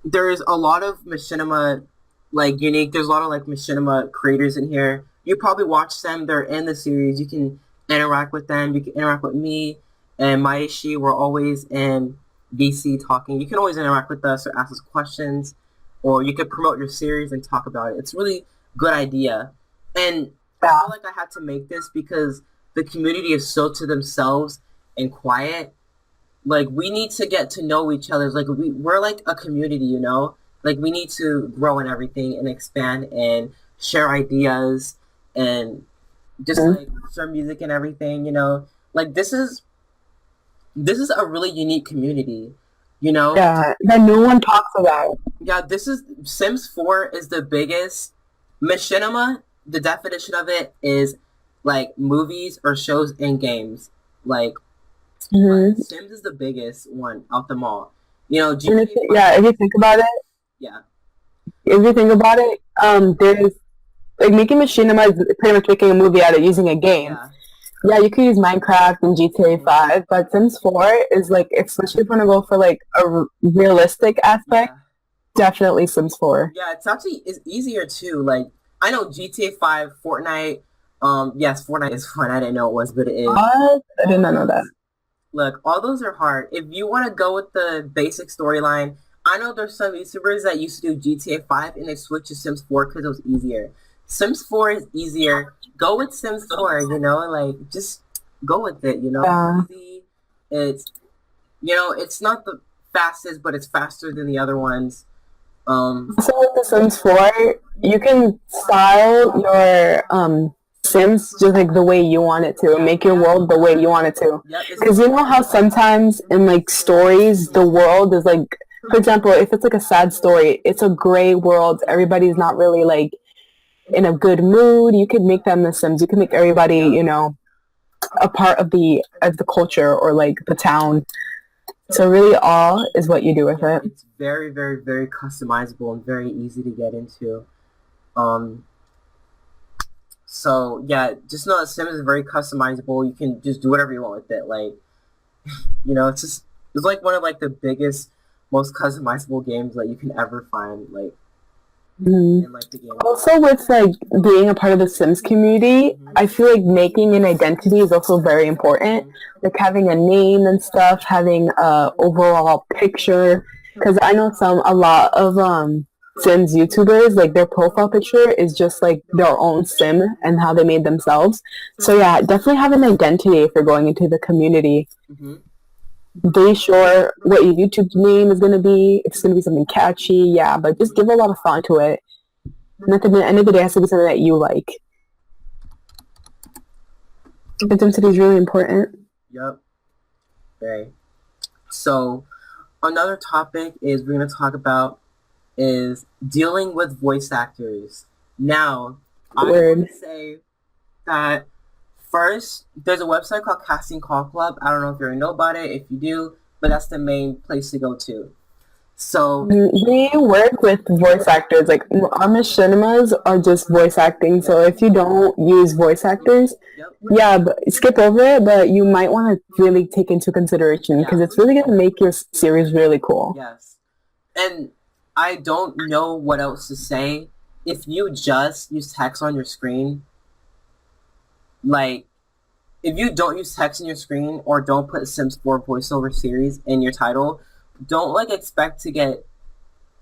Speaker 1: There's a lot of Machinima like unique. There's a lot of like Machinima creators in here. You probably watch them. They're in the series. You can interact with them. You can interact with me and Maishi. We're always in VC talking. You can always interact with us or ask us questions, or you could promote your series and talk about it. It's a really good idea. And I
Speaker 2: Yeah.
Speaker 1: feel like I had to make this because the community is so to themselves and quiet. Like we need to get to know each other. Like we're like a community. Like we need to grow and everything and expand and share ideas and just like share music and everything. Like this is a really unique community. You know?
Speaker 2: Yeah, that no one talks about.
Speaker 1: Yeah, this is Sims 4 is the biggest. Machinima, the definition of it is like movies or shows and games. Like, but
Speaker 2: Hmm.
Speaker 1: Sims is the biggest one out them all. You know,
Speaker 2: And if,
Speaker 1: GTA 5,
Speaker 2: yeah, if you think about it,
Speaker 1: yeah,
Speaker 2: there's like making machinima is pretty much making a movie out of using a game.
Speaker 1: yeah,
Speaker 2: Yeah, you could use Minecraft and GTA
Speaker 1: hmm
Speaker 2: 5, but Sims 4 is like, especially if you want to go for like a realistic aspect,
Speaker 1: yeah.
Speaker 2: definitely Sims 4.
Speaker 1: Yeah, it's actually it's easier too. Like I know GTA 5, Fortnite. Yes, Fortnite is fun. I didn't know it was, but it is.
Speaker 2: What? I did
Speaker 1: All
Speaker 2: not know that.
Speaker 1: those, look, all those are hard. If you want to go with the basic storyline, I know there's some YouTubers that used to do GTA 5 and they switched to Sims 4 because it was easier. Sims 4 is easier. Go with Sims 4. You know, like just go with it. You know,
Speaker 2: Yeah.
Speaker 1: it's easy. It's it's not the fastest, but it's faster than the other ones.
Speaker 2: So with The Sims 4, you can style your Sims just like the way you want it to, and
Speaker 1: Yeah,
Speaker 2: make your world the way you want it to.
Speaker 1: yeah, it's
Speaker 2: Because you know how sometimes in like stories, the world is like, for example, if it's like a sad story, it's a gray world. Everybody's not really like in a good mood. You could make them the Sims. You can make everybody,
Speaker 1: yeah,
Speaker 2: a part of the culture or like the town. So really, all is what you do with
Speaker 1: yeah.
Speaker 2: it.
Speaker 1: It's very, very, very customizable and very easy to get into. Um, so yeah, just know that Sims is very customizable. You can just do whatever you want with it. Like it's like one of like the biggest, most customizable games that you can ever find. Like
Speaker 2: Mhm.
Speaker 1: in like the game world.
Speaker 2: Also, with like being a part of the Sims community,
Speaker 1: Hmm
Speaker 2: I feel like making an identity is also very important.
Speaker 1: hmm
Speaker 2: Like having a name and stuff, having a overall picture. Because I know a lot of Sims YouTubers, like their profile picture is just like their own Sim and how they made themselves. So yeah, definitely have an identity if you're going into the community.
Speaker 1: hmm
Speaker 2: Be sure what your YouTube name is going to be. If it's going to be something catchy, yeah, but just give a lot of thought to it. And at the end of the day, it has to be something that you like. Identity is really important.
Speaker 1: Yep. Very. So another topic is we're gonna talk about is dealing with voice actors. Now, I want
Speaker 2: Word.
Speaker 1: to say that first, there's a website called Casting Call Club. I don't know if you already know about it. If you do, but that's the main place to go to. So,
Speaker 2: We work with voice actors. Like our machinimas are just voice acting. So if you don't use voice actors,
Speaker 1: yep,
Speaker 2: yeah, but skip over it. But you might want to really take into consideration because
Speaker 1: yeah,
Speaker 2: it's really gonna make your series really cool.
Speaker 1: yes. And I don't know what else to say. If you just use text on your screen, like if you don't use text in your screen or don't put Sims 4 voiceover series in your title, don't like expect to get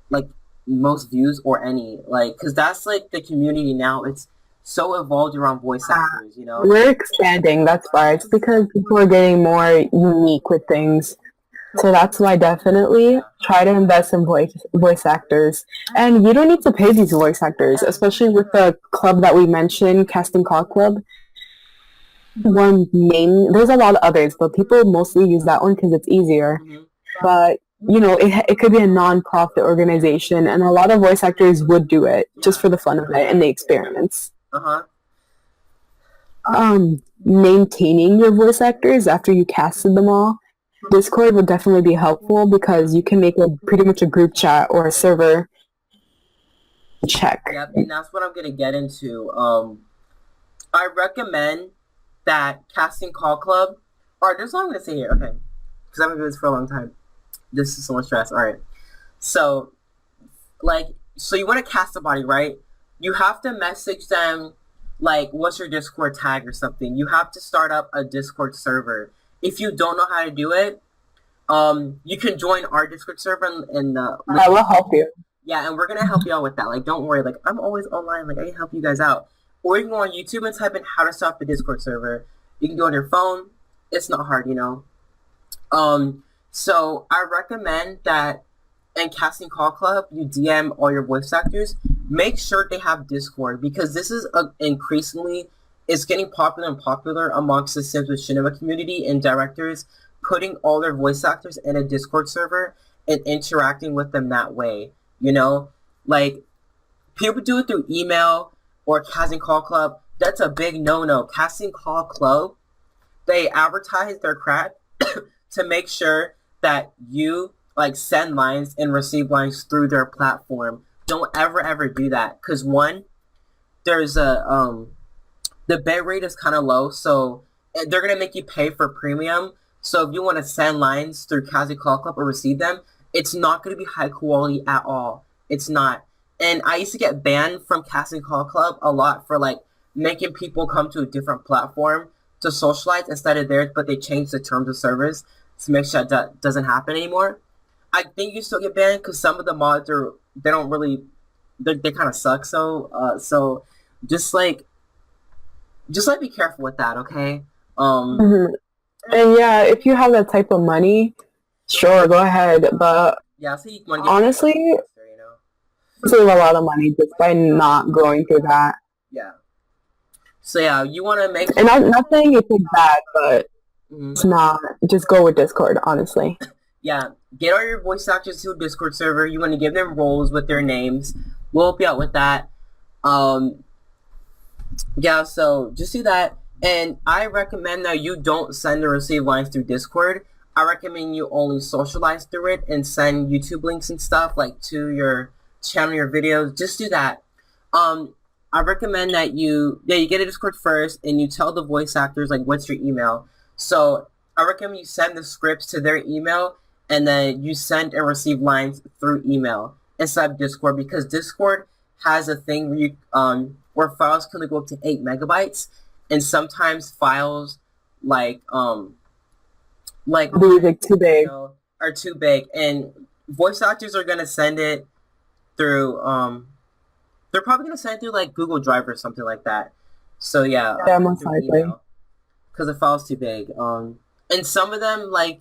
Speaker 1: like most views or any like because that's like the community now. It's so evolved around voice actors, you know.
Speaker 2: We're expanding. That's why. It's because people are getting more unique with things. So that's why definitely
Speaker 1: Yeah.
Speaker 2: try to invest in voice actors. And you don't need to pay these voice actors, especially with the club that we mentioned, Casting Call Club. One main, there's a lot of others, but people mostly use that one because it's easier.
Speaker 1: hmm
Speaker 2: But it could be a non-profit organization, and a lot of voice actors would do it just
Speaker 1: Yeah.
Speaker 2: for the fun of it and the experience.
Speaker 1: Uh huh.
Speaker 2: Maintaining your voice actors after you casted them all, Discord would definitely be helpful because you can make a pretty much a group chat or a server check.
Speaker 1: Yep. And that's what I'm gonna get into. I recommend that Casting Call Club. All right, there's all I'm gonna say here. Okay, because I've been doing this for a long time. This is so much stress. All right. So, so you want to cast somebody, right? You have to message them, like, what's your Discord tag or something. You have to start up a Discord server. If you don't know how to do it, you can join our Discord server and
Speaker 2: I will help you.
Speaker 1: yeah, and we're gonna help you out with that. Like, don't worry. Like, I'm always online. Like, I can help you guys out. Or you can go on YouTube and type in how to start up a Discord server. You can do it on your phone. It's not hard, you know. So I recommend that in Casting Call Club, you DM all your voice actors. Make sure they have Discord because this is increasingly it's getting popular and popular amongst the Sims with Cinema community and directors putting all their voice actors in a Discord server and interacting with them that way. You know, like people do it through email or Casting Call Club. That's a big no-no. Casting Call Club, they advertise their crap to make sure that you like send lines and receive lines through their platform. Don't ever do that because one, there's a the bit rate is kind of low, so they're gonna make you pay for premium. So if you want to send lines through Cassie Call Club or receive them, it's not gonna be high quality at all. It's not. And I used to get banned from Casting Call Club a lot for like making people come to a different platform to socialize instead of theirs, but they changed the terms of service to make sure that doesn't happen anymore. I think you still get banned because some of the mods are they don't really they kind of suck. So just like be careful with that, okay?
Speaker 2: Mhm. And yeah, if you have that type of money, sure, go ahead. But
Speaker 1: Yeah, so you want to get
Speaker 2: honestly,
Speaker 1: faster, you know?
Speaker 2: save a lot of money just by not going through that.
Speaker 1: Yeah. So yeah, you want to make
Speaker 2: And not saying it's bad, but
Speaker 1: mhm.
Speaker 2: it's not. Just go with Discord, honestly.
Speaker 1: Yeah, get all your voice actors to a Discord server. You want to give them roles with their names. We'll help you out with that. Um, yeah, so just do that. And I recommend that you don't send or receive lines through Discord. I recommend you only socialize through it and send YouTube links and stuff like to your channel, your videos. Just do that. I recommend that you get a Discord first and you tell the voice actors like what's your email. So I recommend you send the scripts to their email and then you send and receive lines through email instead of Discord because Discord has a thing where you where files can go up to 8 MB, and sometimes files like like
Speaker 2: Music too
Speaker 1: you
Speaker 2: big.
Speaker 1: know are too big, and voice actors are gonna send it through they're probably gonna send it through like Google Drive or something like that. So yeah,
Speaker 2: Yeah, most
Speaker 1: through
Speaker 2: likely.
Speaker 1: email because the file's too big. And some of them like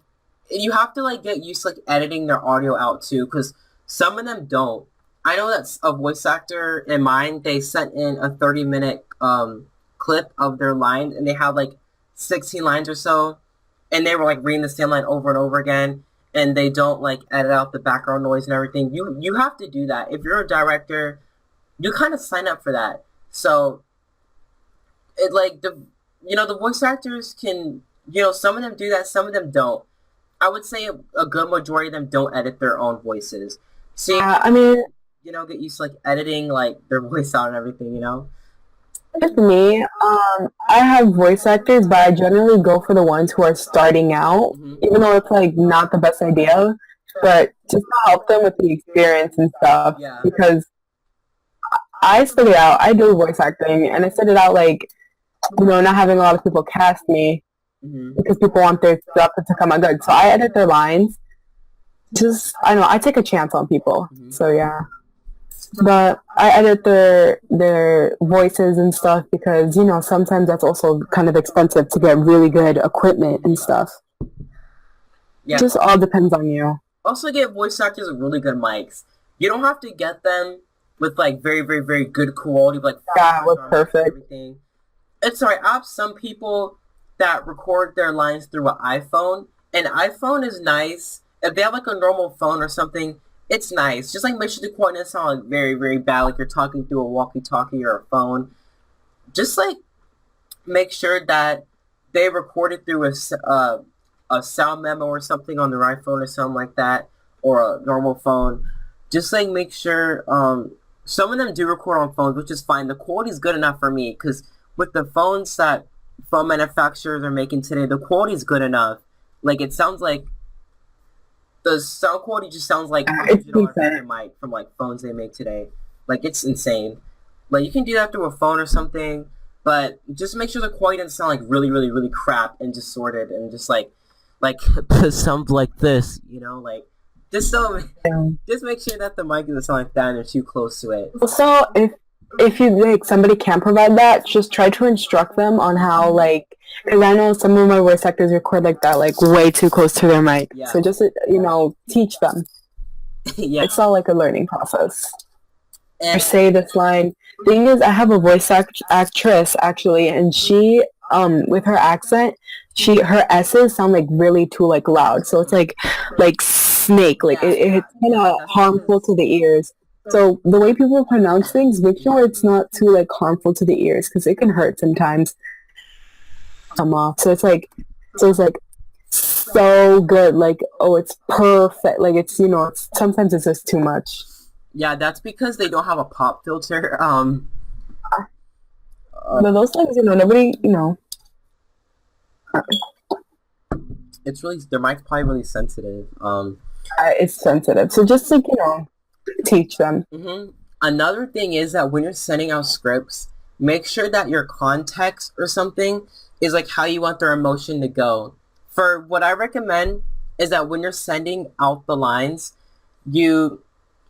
Speaker 1: you have to like get used to like editing their audio out too because some of them don't. I know that's a voice actor in mine. They sent in a 30-minute clip of their line, and they have like 16 lines or so, and they were like reading the same line over and over again, and they don't like edit out the background noise and everything. You have to do that if you're a director. You kind of sign up for that. So it like the voice actors can some of them do that, some of them don't. I would say a good majority of them don't edit their own voices. So you
Speaker 2: I mean,
Speaker 1: get used to like editing like their voice out and everything.
Speaker 2: with me, I have voice actors, but I generally go for the ones who are starting out,
Speaker 1: Hmm.
Speaker 2: even though it's like not the best idea, but just to help them with the experience and stuff.
Speaker 1: Yeah.
Speaker 2: Because I started out, I do voice acting, and I started out like, not having a lot of people cast me
Speaker 1: Hmm.
Speaker 2: because people want their stuff to come out good. So I edit their lines. Just, I don't know, I take a chance on people.
Speaker 1: Hmm.
Speaker 2: So yeah. But I edit their voices and stuff because sometimes that's also kind of expensive to get really good equipment and stuff. It
Speaker 1: Yeah.
Speaker 2: just all depends on you.
Speaker 1: Also get voice actors with really good mics. You don't have to get them with like very, very, very good quality, like
Speaker 2: Yeah, it was
Speaker 1: mics and
Speaker 2: perfect.
Speaker 1: everything. It's alright. I have some people that record their lines through an iPhone. An iPhone is nice. If they have like a normal phone or something, it's nice. Just like make sure the quality doesn't sound like very, very bad, like you're talking through a walkie-talkie or a phone. Just like make sure that they recorded through a sound memo or something on their iPhone or something like that, or a normal phone. Just like make sure. Some of them do record on phones, which is fine. The quality is good enough for me because with the phones that phone manufacturers are making today, the quality is good enough. Like it sounds like the sound quality just sounds like
Speaker 2: It's
Speaker 1: $100
Speaker 2: decent.
Speaker 1: freaking mic from like phones they make today. Like it's insane. Like you can do that through a phone or something, but just make sure the quality doesn't sound like really, really, really crap and distorted and just like sounds like this, like just so just make sure that the mic doesn't sound like that and they're too close to it.
Speaker 2: Also, if you like somebody can't provide that, just try to instruct them on how like. Because I know some of my voice actors record like that, like way too close to their mic.
Speaker 1: Yeah.
Speaker 2: So just teach them.
Speaker 1: Yeah.
Speaker 2: It's all like a learning process. Or
Speaker 1: And
Speaker 2: say this line. Thing is, I have a voice actress actually, and she, with her accent, her S's sound like really too like loud. So it's like snake. Like
Speaker 1: yeah.
Speaker 2: it's kind of
Speaker 1: That's
Speaker 2: harmful
Speaker 1: because
Speaker 2: to the ears. So the way people pronounce things, make sure it's not too like harmful to the ears because it can hurt sometimes. Come off. So it's like so good. Like oh, it's perfect. Like it's it's sometimes it's just too much.
Speaker 1: yeah, that's because they don't have a pop filter.
Speaker 2: But those things, nobody,
Speaker 1: It's really their mic's probably really sensitive.
Speaker 2: it's sensitive. So just like teach them.
Speaker 1: Another thing is that when you're sending out scripts, make sure that your context or something is like how you want their emotion to go. For what I recommend is that when you're sending out the lines, you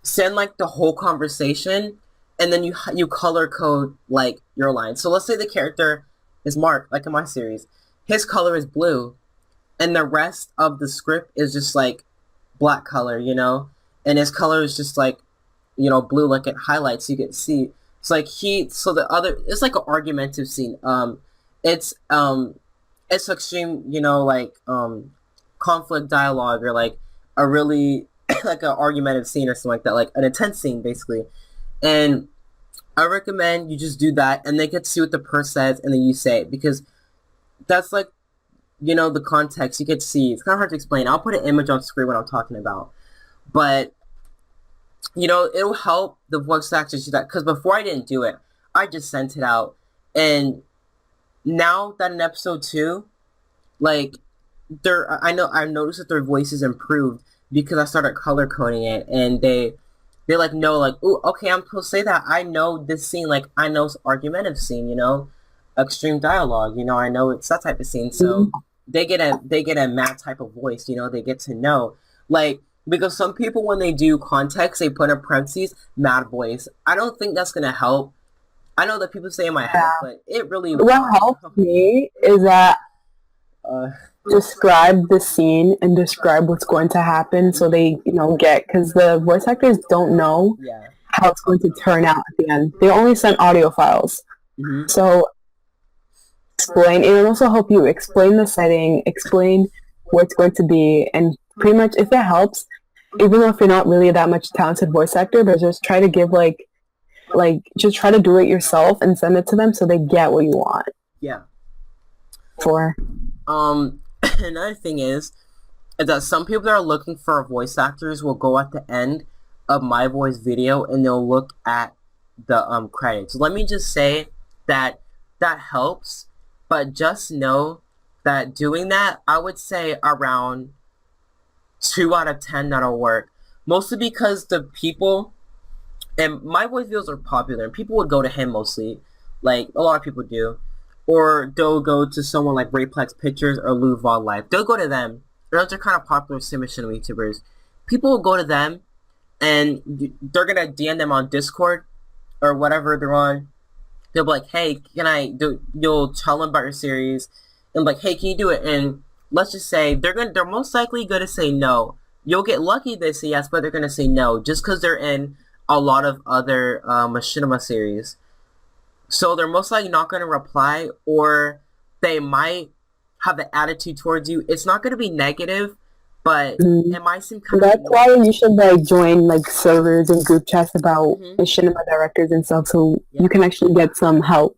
Speaker 1: send like the whole conversation, and then you color code like your line. So let's say the character is Mark, like in my series. His color is blue, and the rest of the script is just like black color, and his color is just like blue, like it highlights, you can see. It's like it's like an argumentative scene. It's extreme, like conflict dialogue, or like a really like an argumentative scene or something like that, like an intense scene basically. And I recommend you just do that, and they get to see what the person says, and then you say it, because that's like the context you get to see. It's kind of hard to explain. I'll put an image on screen what I'm talking about, but it'll help the voice actors do that, because before I didn't do it. I just sent it out, and now that in episode 2, like I've noticed that their voices improved because I started color coding it, and they're like, no, like, ooh, okay, I'm supposed to say that. I know this scene, like I know it's argumentative scene, extreme dialogue, I know it's that type of scene. So they get a mad type of voice, they get to know, like, because some people when they do context they put in parentheses mad voice. I don't think that's gonna help. I know that people say it might help, but it really
Speaker 2: what helps me is that describe the scene and describe what's going to happen, so they get, because the voice actors don't know how it's going to turn out at the end. They only send audio files. So explain. It will also help you explain the setting, explain what it's going to be, and pretty much if it helps, even though if you're not really that much talented voice actor, but just try to give like just try to do it yourself and send it to them so they get what you want.
Speaker 1: Yeah.
Speaker 2: For
Speaker 1: another thing is that some people that are looking for voice actors will go at the end of my voice video and they'll look at the credits. Let me just say that helps, but just know that doing that, I would say around 2 out of 10 that'll work. Mostly because the people, and my voice videos are popular, and people would go to him mostly, like a lot of people do, or they'll go to someone like Rayplex Pictures or Lou Vlog Life. They'll go to them. Those are kind of popular Simmission YouTubers. People will go to them, and they're gonna DM them on Discord or whatever they're on. They'll be like, "Hey, can I do?" You'll tell them about your series, and like, "Hey, can you do it?" And let's just say they're most likely gonna say no. You'll get lucky they say yes, but they're gonna say no just because they're in a lot of other Machinima series. So they're most likely not gonna reply, or they might have the attitude towards you. It's not gonna be negative, but it might seem kind
Speaker 2: That's why you should join servers and group chats about Machinima directors and stuff, so you can actually get some help.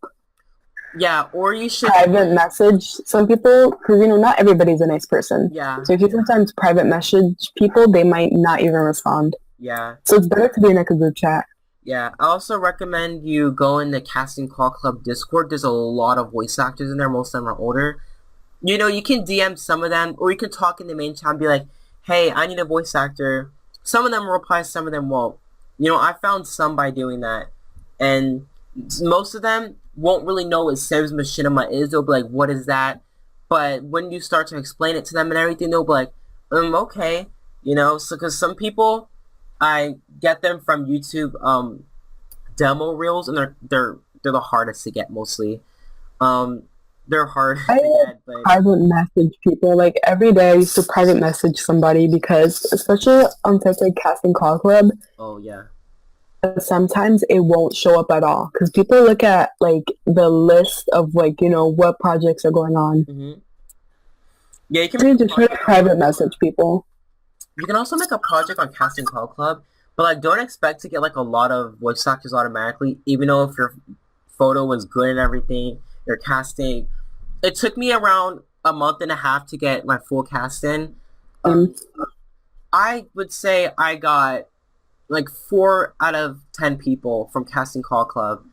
Speaker 1: Yeah, or you should
Speaker 2: private message some people, because not everybody's a nice person.
Speaker 1: Yeah.
Speaker 2: So if you sometimes private message people, they might not even respond.
Speaker 1: Yeah.
Speaker 2: So it's better to be in a group chat.
Speaker 1: Yeah. I also recommend you go in the Casting Call Club Discord. There's a lot of voice actors in there. Most of them are older. You can DM some of them, or you can talk in the main chat and be like, "Hey, I need a voice actor." Some of them will reply, some of them won't. I found some by doing that, and most of them won't really know what Sims Machinima is. They'll be like, "What is that?" But when you start to explain it to them and everything, they'll be like, okay. So because some people, I get them from YouTube demo reels, and they're the hardest to get mostly. They're hard to get. But
Speaker 2: private message people. Every day I used to private message somebody, because especially on sites like Casting Call Club.
Speaker 1: Oh yeah.
Speaker 2: Sometimes it won't show up at all, because people look at the list of what projects are going on.
Speaker 1: Yeah, you can
Speaker 2: just try to private message people.
Speaker 1: You can also make a project on Casting Call Club, but like don't expect to get like a lot of voice actors automatically, even though if your photo was good and everything, your casting. It took me around a month and a half to get my full cast in.
Speaker 2: Um,
Speaker 1: Um, I would say I got like 4 out of 10 people from Casting Call Club.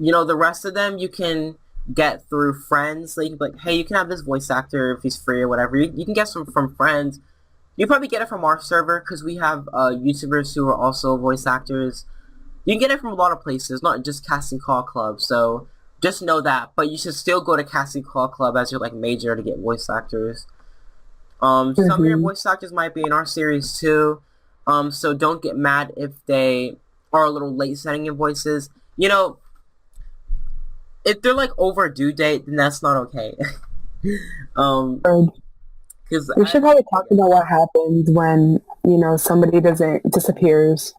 Speaker 1: The rest of them you can get through friends. Like, you can be like, hey, you can have this voice actor if he's free or whatever. You can get some from friends. You probably get it from our server because we have YouTubers who are also voice actors. You can get it from a lot of places, not just Casting Call Club. So just know that. But you should still go to Casting Call Club as your like major to get voice actors. Some of your
Speaker 2: mhm.
Speaker 1: voice actors might be in our series too. So don't get mad if they are a little late sending in voices. If they're like over due date, then that's not okay. um,
Speaker 2: Or
Speaker 1: because
Speaker 2: we should probably talk
Speaker 1: yeah.
Speaker 2: about what happens when, somebody doesn't disappears.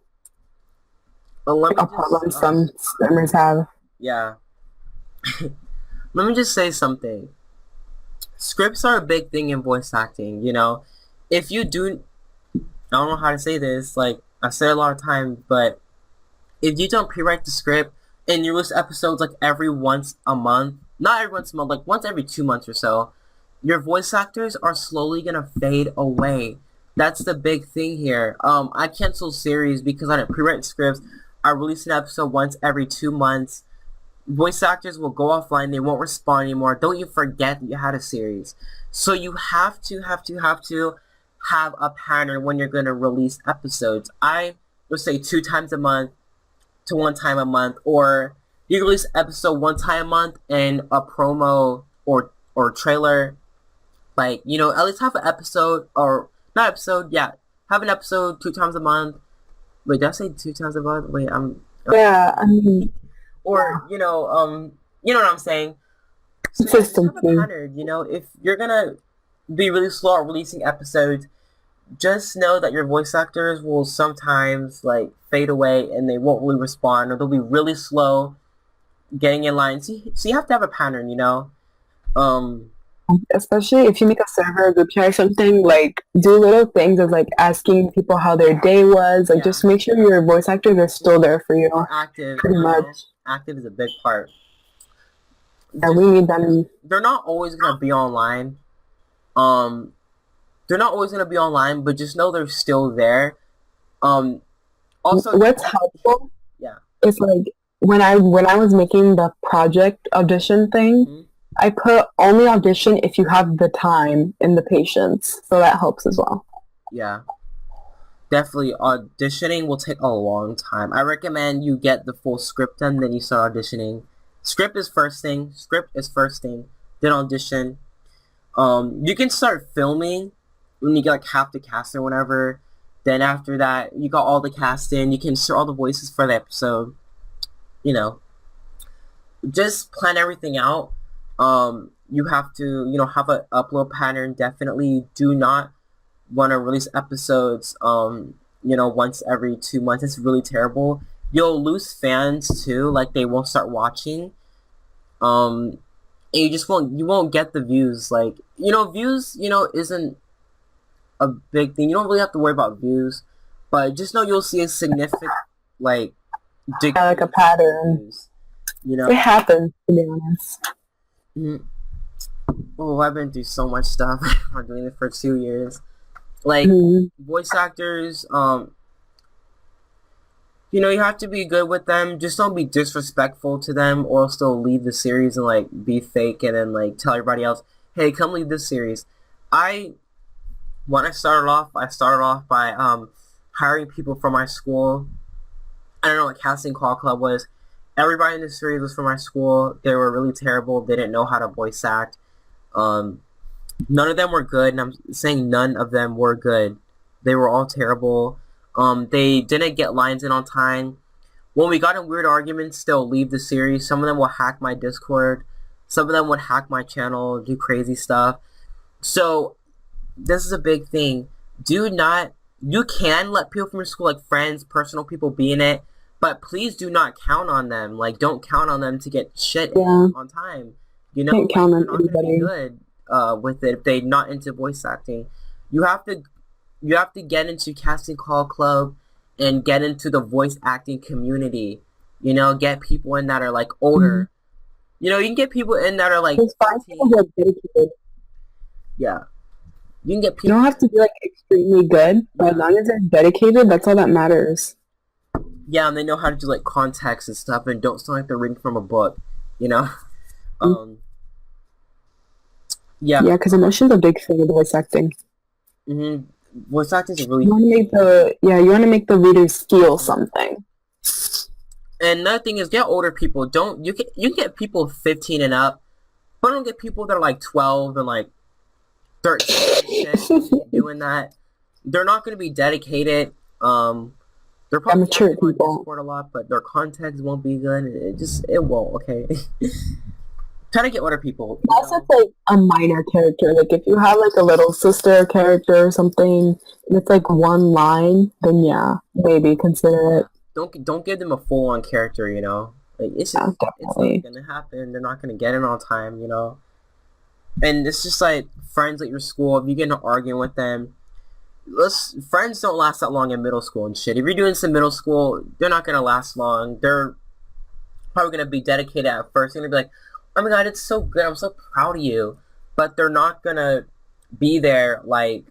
Speaker 1: But let
Speaker 2: Like
Speaker 1: me
Speaker 2: a
Speaker 1: just
Speaker 2: problem some streamers have.
Speaker 1: yeah. Let me just say something. Scripts are a big thing in voice acting. If you do, I don't know how to say this. Like I say a lot of times, but if you don't pre-write the script and you release episodes like every once a month, not every once a month, like once every 2 months or so, your voice actors are slowly gonna fade away. That's the big thing here. I canceled series because I didn't pre-write scripts. I release an episode once every 2 months. Voice actors will go offline. They won't respond anymore. Don't you forget that you had a series. So you have to have a pattern when you're gonna release episodes. I would say 2 times a month to 1 time a month, or you release episode 1 time a month and a promo or trailer. Like at least have an episode or not episode, yeah, have an episode 2 times a month. Wait, did I say 2 times a month? Wait, I'm
Speaker 2: Yeah, I mean,
Speaker 1: or
Speaker 2: yeah,
Speaker 1: you know what I'm saying. So yeah, just have a
Speaker 2: consistency.
Speaker 1: pattern. If you're gonna be really slow at releasing episodes, just know that your voice actors will sometimes like fade away and they won't really respond, or they'll be really slow getting in line. So you have to have a pattern. Um,
Speaker 2: Especially if you make a server or group chat or something, like do little things as like asking people how their day was. Like
Speaker 1: yeah,
Speaker 2: just make sure your voice actors are still there for you.
Speaker 1: or active.
Speaker 2: Pretty much.
Speaker 1: Active is a big part.
Speaker 2: Yeah, we
Speaker 1: Just
Speaker 2: need them.
Speaker 1: they're not always gonna be online. Um, they're not always gonna be online, but just know they're still there. Um, Also,
Speaker 2: What's helpful
Speaker 1: yeah.
Speaker 2: is like when I was making the project audition thing,
Speaker 1: Hmm.
Speaker 2: I put only audition if you have the time and the patience. So that helps as well.
Speaker 1: Yeah, definitely. Auditioning will take a long time. I recommend you get the full script done, then you start auditioning. Script is first thing. Script is first thing. Then audition. You can start filming when you get like half the cast or whatever. Then after that, you got all the cast in. You can insert all the voices for the episode. You know, just plan everything out. You have to, have an upload pattern. Definitely do not want to release episodes, once every 2 months. It's really terrible. You'll lose fans too. Like they won't start watching. Um, and you won't get the views. Like views, isn't a big thing. You don't really have to worry about views, but just know you'll see a significant like
Speaker 2: Yeah, like a
Speaker 1: decrease in
Speaker 2: pattern.
Speaker 1: views.
Speaker 2: It happens, to be honest.
Speaker 1: Mm, Oh, I've been through so much stuff. I'm doing it for 2 years. Like
Speaker 2: Mhm.
Speaker 1: voice actors, you have to be good with them. Just don't be disrespectful to them, or else they'll leave the series and like be fake, and then like tell everybody else, "Hey, come leave this series." I when I started off by hiring people from my school. I don't know what Casting Call Club was. Everybody in the series was from my school. They were really terrible. They didn't know how to voice act. Um, None of them were good, and I'm saying none of them were good. They were all terrible. They didn't get lines in on time. When we got in weird arguments, they'll leave the series. Some of them will hack my Discord. Some of them would hack my channel, do crazy stuff. So this is a big thing. Do not. You can let people from your school, like friends, personal people, be in it, but please do not count on them. Like, don't count on them to get shit
Speaker 2: Yeah,
Speaker 1: on time.
Speaker 2: can't
Speaker 1: Like
Speaker 2: count
Speaker 1: they're
Speaker 2: on
Speaker 1: not gonna be
Speaker 2: anybody.
Speaker 1: good with it if they're not into voice acting. You have to you have to get into casting call club and get into the voice acting community. You know, get people in that are like
Speaker 2: Mm.
Speaker 1: older. You know, you can get people in that are like
Speaker 2: Just find people
Speaker 1: 15.
Speaker 2: who are dedicated.
Speaker 1: Yeah. You can get
Speaker 2: You don't
Speaker 1: people.
Speaker 2: have to be like extremely good, but as
Speaker 1: Yeah.
Speaker 2: long as they're dedicated, that's all that matters.
Speaker 1: Yeah, and they know how to do like context and stuff and don't sound like they're reading from a book, you know?
Speaker 2: Mm.
Speaker 1: Um, yeah.
Speaker 2: Yeah, because emotion's a big thing with voice acting.
Speaker 1: hmm Voice acting is a really
Speaker 2: You want
Speaker 1: big
Speaker 2: to make
Speaker 1: thing.
Speaker 2: the readers feel
Speaker 1: Mhm.
Speaker 2: something.
Speaker 1: And another thing is get older people. Don't you can get people 15 and up, but don't get people that are like 12 and like 13 and shit doing that. They're not going to be dedicated. They're probably
Speaker 2: Mature
Speaker 1: active on
Speaker 2: people.
Speaker 1: Discord a lot, but their context won't be good. It won't. Okay. Try to get older people. You
Speaker 2: Unless
Speaker 1: know.
Speaker 2: it's like a minor character, like if you have like a little sister character or something, and it's like one line, then yeah, maybe consider
Speaker 1: Yeah.
Speaker 2: it.
Speaker 1: Don't give them a full on character. You know. Like
Speaker 2: Yeah,
Speaker 1: it's not
Speaker 2: definitely.
Speaker 1: gonna happen. They're not gonna get it on time. You know. And it's just like friends at your school. If you get in an argument with them, friends don't last that long in middle school and shit. If you're doing some middle school, they're not gonna last long. They're probably gonna be dedicated at first. They're gonna be like, "Oh my god, it's so good. I'm so proud of you," but they're not gonna be there like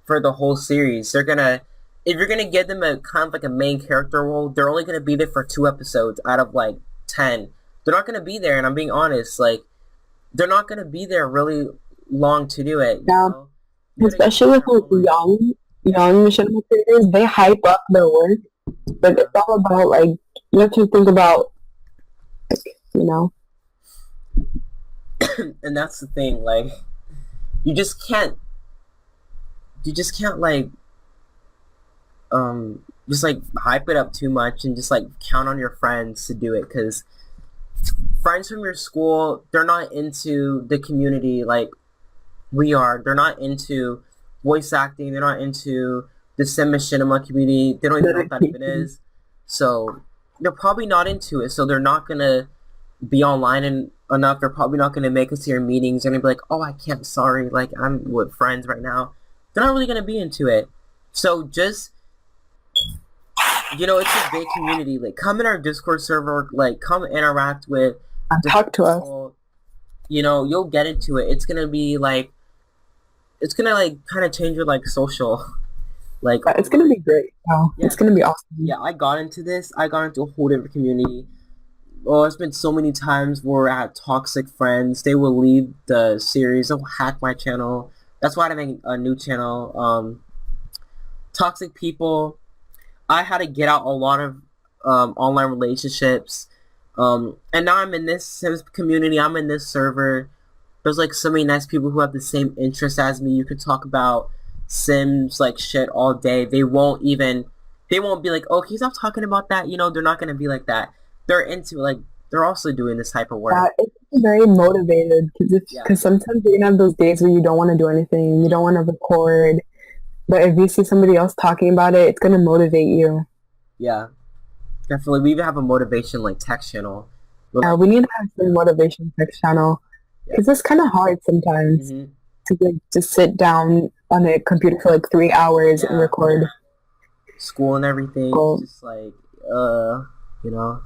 Speaker 1: for the whole series. They're gonna if you're gonna give them a kind of like a main character role, they're only gonna be there for 2 episodes out of like 10. They're not gonna be there, and I'm being honest. Like they're not gonna be there really long to do it. You
Speaker 2: Yeah,
Speaker 1: know, you gotta give
Speaker 2: especially
Speaker 1: them
Speaker 2: with
Speaker 1: their
Speaker 2: like
Speaker 1: moment. Yeah,
Speaker 2: young machinima creators, they hype up their work, but
Speaker 1: yeah.
Speaker 2: it's all about like you have to think about you know.
Speaker 1: And that's the thing. Like you just can't. You just can't like just like hype it up too much and just like count on your friends to do it because friends from your school they're not into the community like we are. They're not into voice acting. They're not into the cinema community. They don't even know what that even
Speaker 2: Dedication.
Speaker 1: is. So they're probably not into it. So they're not gonna be online and enough. They're probably not gonna make it to your meetings. They're gonna be like, "Oh, I can't. Sorry. Like I'm with friends right now." They're not really gonna be into it. So just it's a big community. Like come in our Discord server. Like come interact with different
Speaker 2: Talk to us.
Speaker 1: people. You'll get into it. It's gonna like kind of change your like social like
Speaker 2: Yeah, it's gonna
Speaker 1: online.
Speaker 2: be great. Oh,
Speaker 1: Yeah,
Speaker 2: it's gonna be awesome.
Speaker 1: yeah. I got into this. I got into a whole different community. Oh, it's been so many times where I had toxic friends. They will leave the series. They'll hack my channel. That's why I make a new channel. Toxic people. I had to get out a lot of online relationships. And now I'm in this Sims community. I'm in this server. There's like so many nice people who have the same interests as me. You could talk about Sims like shit all day. They won't be like, oh, can you stop talking about that? They're not gonna be like that. They're into like they're also doing this type of
Speaker 2: Yeah,
Speaker 1: work.
Speaker 2: it's very motivated
Speaker 1: Yeah.
Speaker 2: because sometimes you're gonna have those days where you don't want to do anything, you
Speaker 1: hmm
Speaker 2: don't want to record, but if you see somebody else talking about it, it's gonna motivate you.
Speaker 1: Yeah. Definitely. We even have a motivation like text channel. We're like,
Speaker 2: We need to have some motivation text channel
Speaker 1: yeah.
Speaker 2: because it's kind of hard sometimes
Speaker 1: hmm
Speaker 2: to like just sit down on a computer for like 3 hours and
Speaker 1: Yeah.
Speaker 2: record.
Speaker 1: School and everything. It's
Speaker 2: Goal.
Speaker 1: just like uh, you know.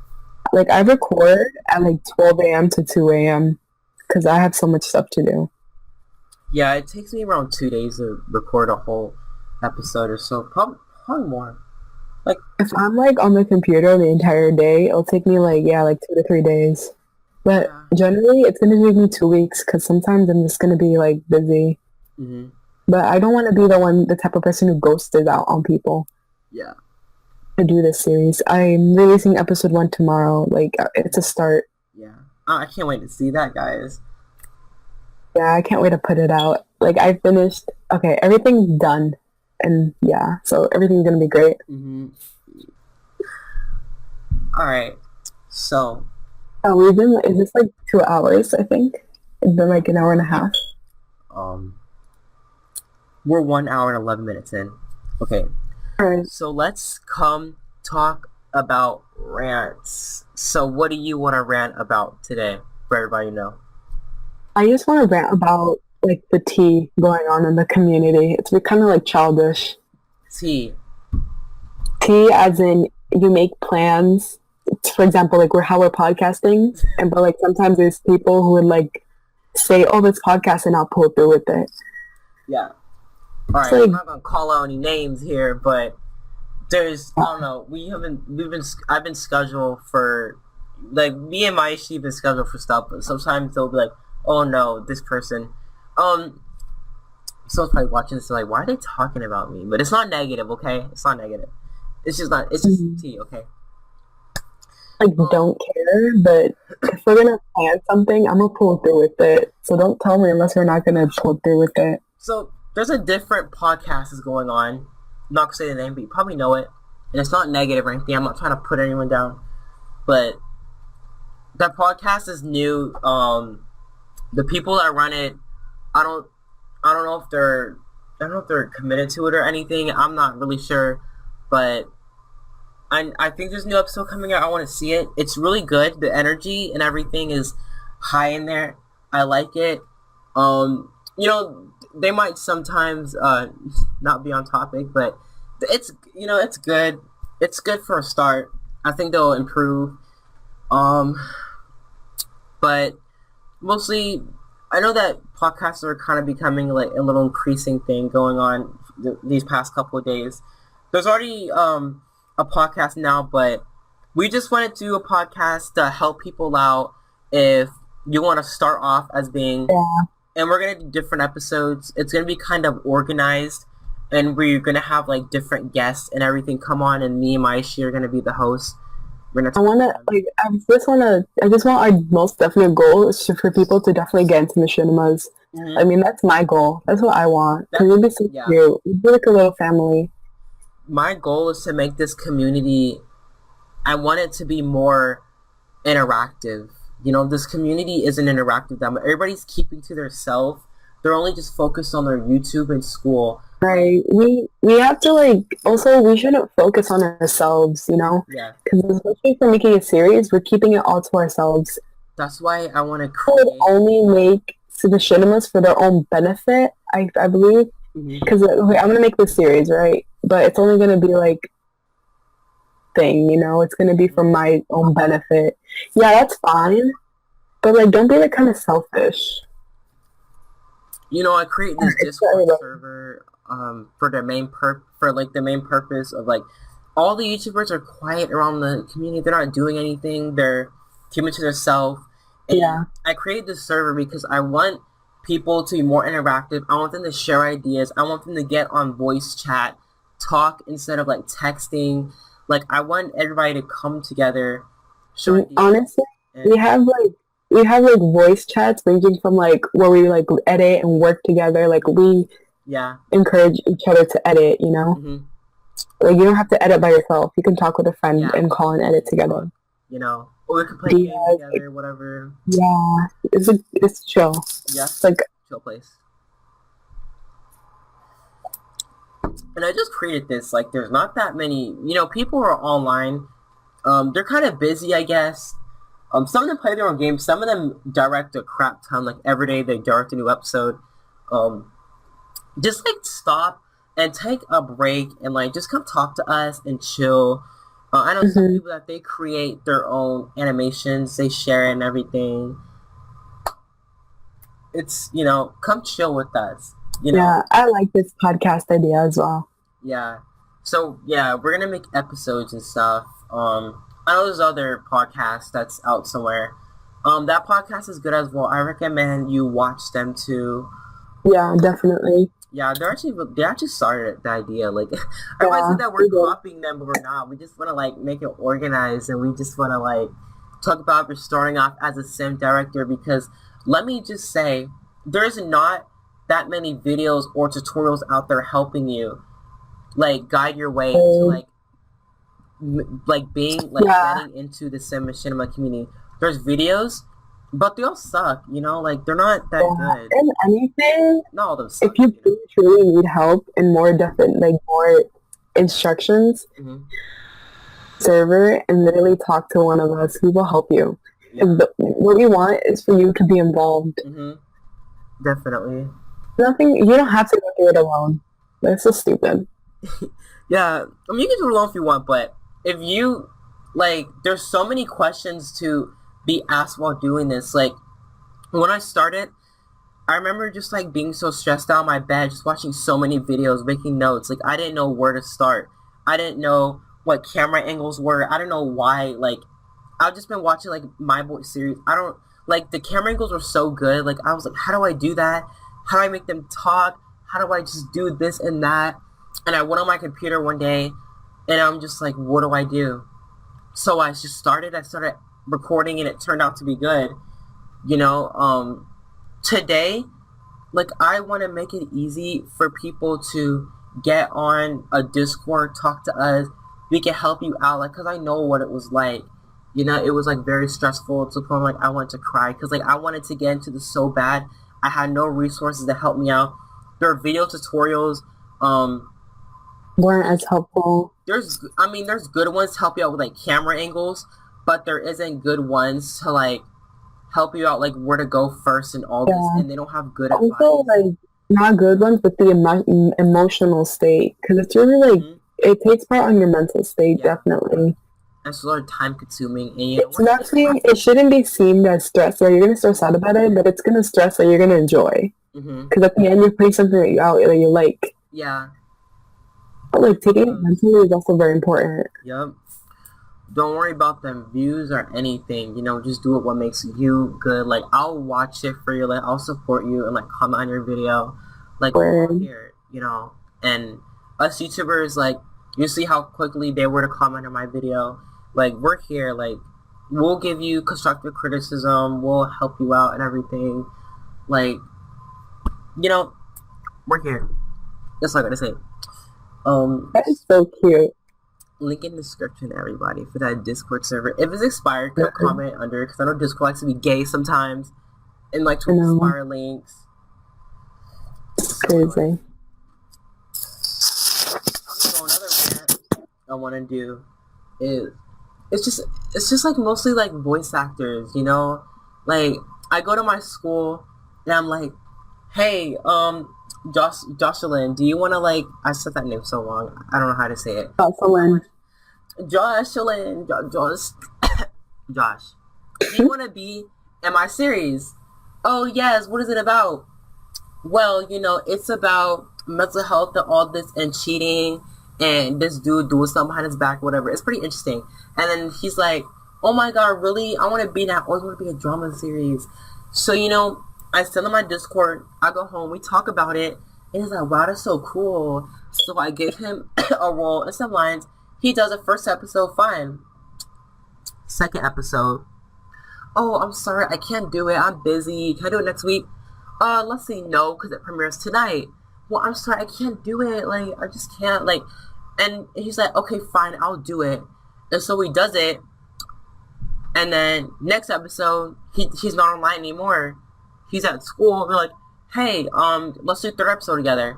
Speaker 2: Like I record at like 12 a.m. to 2 a.m. because I have so much stuff to do.
Speaker 1: Yeah, it takes me around 2 days to record a whole episode or so. Probably more. Like
Speaker 2: If I'm like on the computer the entire day, it'll take me like, yeah, like 2 to 3 days. But
Speaker 1: yeah.
Speaker 2: generally, it's going to take me 2 weeks because sometimes I'm just going to be like busy.
Speaker 1: hmm
Speaker 2: But I don't want to be the type of person who ghosted out on people
Speaker 1: Yeah.
Speaker 2: to do this series. I'm releasing episode 1 tomorrow. Like, it's a start.
Speaker 1: Yeah. I can't wait to see that, guys.
Speaker 2: Yeah, I can't wait to put it out. Like, I finished, okay, everything's done. And yeah, so everything's going to be great.
Speaker 1: hmm All right. So,
Speaker 2: Is this like 2 hours, I think? It's been like an hour and a half.
Speaker 1: um, we're 1 hour and 11 minutes in. Okay.
Speaker 2: Alright.
Speaker 1: So let's come talk about rants. So what do you want to rant about today for everybody to know?
Speaker 2: I just want to rant about like the tea going on in the community. It's kind of like childish.
Speaker 1: Tea.
Speaker 2: Tea, as in you make plans. For example, like how we're podcasting, and but like sometimes there's people who would like say, "Oh, this podcast," and I'll pull through with it.
Speaker 1: Yeah. All
Speaker 2: It's
Speaker 1: right. I'm
Speaker 2: like,
Speaker 1: not gonna call out any names here, but there's I don't know. I've been scheduled for like me and my sheep been scheduled for stuff, but sometimes they'll be like, "Oh no, this person." Um, someone's probably watching this like, why are they talking about me? But it's not negative, okay? It's not negative. It's just not. It's just tea, okay?
Speaker 2: like don't care, but if we're gonna plan something, I'm gonna pull through with it. So don't tell me unless we're not gonna pull through with it.
Speaker 1: So there's a different podcast that's going on. I'm not gonna say the name, but you probably know it. And it's not negative or anything. I'm not trying to put anyone down, but that podcast is new. The people that run it, I don't, I don't know if they're, I don't know if they're committed to it or anything. I'm not really sure, but I think there's a new episode coming out. I want to see it. It's really good. The energy and everything is high in there. I like it. You know, they might sometimes not be on topic, but it's it's good. It's good for a start. I think they'll improve. Um, but mostly, I know that podcasts are kind of becoming like a little increasing thing going on these past couple of days. There's already a podcast now, but we just wanted to do a podcast to help people out if you want to start off as being,
Speaker 2: Yeah.
Speaker 1: and we're gonna do different episodes. It's gonna be kind of organized, and we're gonna have like different guests and everything come on, and me and Maishi are gonna be the hosts. We're gonna
Speaker 2: I
Speaker 1: talk
Speaker 2: want to
Speaker 1: to them.
Speaker 2: like. I just want our most definite goal is for people to definitely get into machinimas. I
Speaker 1: Hmm.
Speaker 2: mean, that's my goal. That's what I want. Cause
Speaker 1: That
Speaker 2: it'd be so
Speaker 1: yeah.
Speaker 2: cute. It'd be like a little family.
Speaker 1: My goal is to make this community. I want it to be more interactive. You know, this community isn't interactive. That much. Everybody's keeping to their self. They're only just focused on their YouTube and school. Like,
Speaker 2: Right. We have to like. Also, we shouldn't focus on ourselves. You know,
Speaker 1: yeah,
Speaker 2: because especially for making a series, we're keeping it all to ourselves.
Speaker 1: that's why I want to
Speaker 2: People would
Speaker 1: create.
Speaker 2: only make machinimas for their own benefit. I believe.
Speaker 1: Mhm.
Speaker 2: Because okay, I'm gonna make this series, right? But it's only gonna be like thing, you know. It's gonna be for my own benefit. Yeah, that's fine. But like, don't be like kind of selfish.
Speaker 1: You know, I create this
Speaker 2: It's
Speaker 1: Discord
Speaker 2: everybody.
Speaker 1: server for the for like the main purpose of like all the YouTubers are quiet around the community. They're not doing anything. They're keeping to themselves. And
Speaker 2: Yeah.
Speaker 1: I created this server because I want people to be more interactive. I want them to share ideas. I want them to get on voice chat, talk instead of like texting. Like I want everybody to come together, share
Speaker 2: And
Speaker 1: ideas,
Speaker 2: honestly,
Speaker 1: and
Speaker 2: we have like voice chats ranging from like where we like edit and work together. Like we
Speaker 1: yeah.
Speaker 2: encourage each other to edit. You know,
Speaker 1: Hmm.
Speaker 2: like you don't have to edit by yourself. You can talk with a friend
Speaker 1: Yeah.
Speaker 2: and call and edit together.
Speaker 1: You know, or we could play
Speaker 2: Yeah,
Speaker 1: games together, whatever.
Speaker 2: yeah. It's chill.
Speaker 1: Yeah,
Speaker 2: It's like
Speaker 1: chill place. And I just created this. Like, there's not that many. You know, people are online. They're kind of busy, I guess. Some of them play their own games. Some of them direct a crap ton. Like every day, they direct a new episode. Um, just like stop and take a break and like just come talk to us and chill. I know some
Speaker 2: mhm.
Speaker 1: people that they create their own animations. They share it and everything. It's come chill with us. You know.
Speaker 2: Yeah, I like this podcast idea as well.
Speaker 1: Yeah. So yeah, we're gonna make episodes and stuff. I know there's other podcasts that's out somewhere. That podcast is good as well. I recommend you watch them too.
Speaker 2: Yeah, definitely.
Speaker 1: Yeah, they actually started the idea. Like everybody
Speaker 2: Yeah,
Speaker 1: said that we're
Speaker 2: we do.
Speaker 1: copying them, but we're not. We just want to like make it organized, and we just want to like talk about we're starting off as a sim director because let me just say, there's not that many videos or tutorials out there helping you like guide your way to
Speaker 2: Um,
Speaker 1: like like being like
Speaker 2: yeah,
Speaker 1: getting into the sim cinema community. There's videos, but they all suck. You know, like they're not that
Speaker 2: yeah.
Speaker 1: good.
Speaker 2: And anything,
Speaker 1: Not all of them
Speaker 2: if
Speaker 1: suck.
Speaker 2: you
Speaker 1: You know.
Speaker 2: really truly need help and more definite, like more instructions,
Speaker 1: Hmm.
Speaker 2: server and literally talk to one of us. We will help you.
Speaker 1: Yeah.
Speaker 2: What we want is for you to be involved.
Speaker 1: Hmm. definitely.
Speaker 2: Nothing. You don't have to go through it alone. That's so stupid.
Speaker 1: Yeah, I mean, you can do it alone if you want, but if you like, there's so many questions to be asked while doing this. Like when I started, I remember just like being so stressed out in my bed, just watching so many videos, making notes. Like I didn't know where to start. I didn't know what camera angles were. I don't know why. Like I've just been watching like My Boy series. I don't like the camera angles were so good. Like I was like, how do I do that? How do I make them talk? How do I just do this and that? And I went on my computer one day, and I'm just like, what do I do? So I just started. I started recording, and it turned out to be good. You know, today, like I want to make it easy for people to get on a Discord, talk to us. We can help you out, like, cause I know what it was like. You know, it was like very stressful to the point like I wanted to cry, cause like I wanted to get into this so bad. I had no resources to help me out. There are video tutorials. Um,
Speaker 2: Weren't as helpful.
Speaker 1: I mean, there's good ones to help you out with like camera angles, but there isn't good ones to like help you out like where to go first and all this,
Speaker 2: Yeah.
Speaker 1: and they don't have good
Speaker 2: Also,
Speaker 1: advice.
Speaker 2: like not good ones, but the emotional state, because it's really like
Speaker 1: Hmm.
Speaker 2: it takes part on your mental state.
Speaker 1: Yeah,
Speaker 2: Definitely.
Speaker 1: and so they're time consuming, and you know
Speaker 2: It's
Speaker 1: what?
Speaker 2: not saying it shouldn't be seen as stress, or you're gonna stress out about it, but it's gonna stress that you're gonna enjoy.
Speaker 1: Hmm.
Speaker 2: Because at the end, you're putting something that you out that you like.
Speaker 1: Yeah,
Speaker 2: But like taking it
Speaker 1: because
Speaker 2: mentally is also very important.
Speaker 1: yep. Don't worry about them views or anything. You know, just do it what makes you good. Like I'll watch it for you. Like I'll support you and like comment on your video. Like we're all
Speaker 2: Where
Speaker 1: here, you know. And us YouTubers, like you see how quickly they were to comment on my video. Like we're here. Like we'll give you constructive criticism. We'll help you out and everything. Like you know, we're here. That's all I gotta say.
Speaker 2: that is so cute.
Speaker 1: Link in the description, everybody, for that Discord server. If it's expired, comment under it because I know Discord likes to be gay sometimes and like to
Speaker 2: I know.
Speaker 1: expire links.
Speaker 2: It's
Speaker 1: So anyway,
Speaker 2: crazy.
Speaker 1: so another rant I want to do is it's just it's just like mostly like voice actors, you know. Like I go to my school and I'm like, hey, Jocelyn, do you want to like? I said that name so long, I don't know how to say it.
Speaker 2: Jocelyn.
Speaker 1: Jocelyn, Josh, do you want to be in my series? Oh, yes. What is it about? Well, you know, it's about mental health and all this and cheating and this dude doing something behind his back, whatever. It's pretty interesting. And then he's like, oh my God, really? I want to be that. I always want to be a drama series. So, you know, I send him my Discord. I go home. We talk about it. And he's like, wow, that's so cool. So I give him a role and some lines. He does it first episode, fine. Second episode, oh, I'm sorry, I can't do it. I'm busy. Can I do it next week? Let's see, no, because it premieres tonight. Well, I'm sorry, I can't do it. Like, I just can't. Like, and he's like, okay, fine, I'll do it. And so he does it. And then next episode, he's not online anymore. He's at school. We're like, hey, let's do third episode together.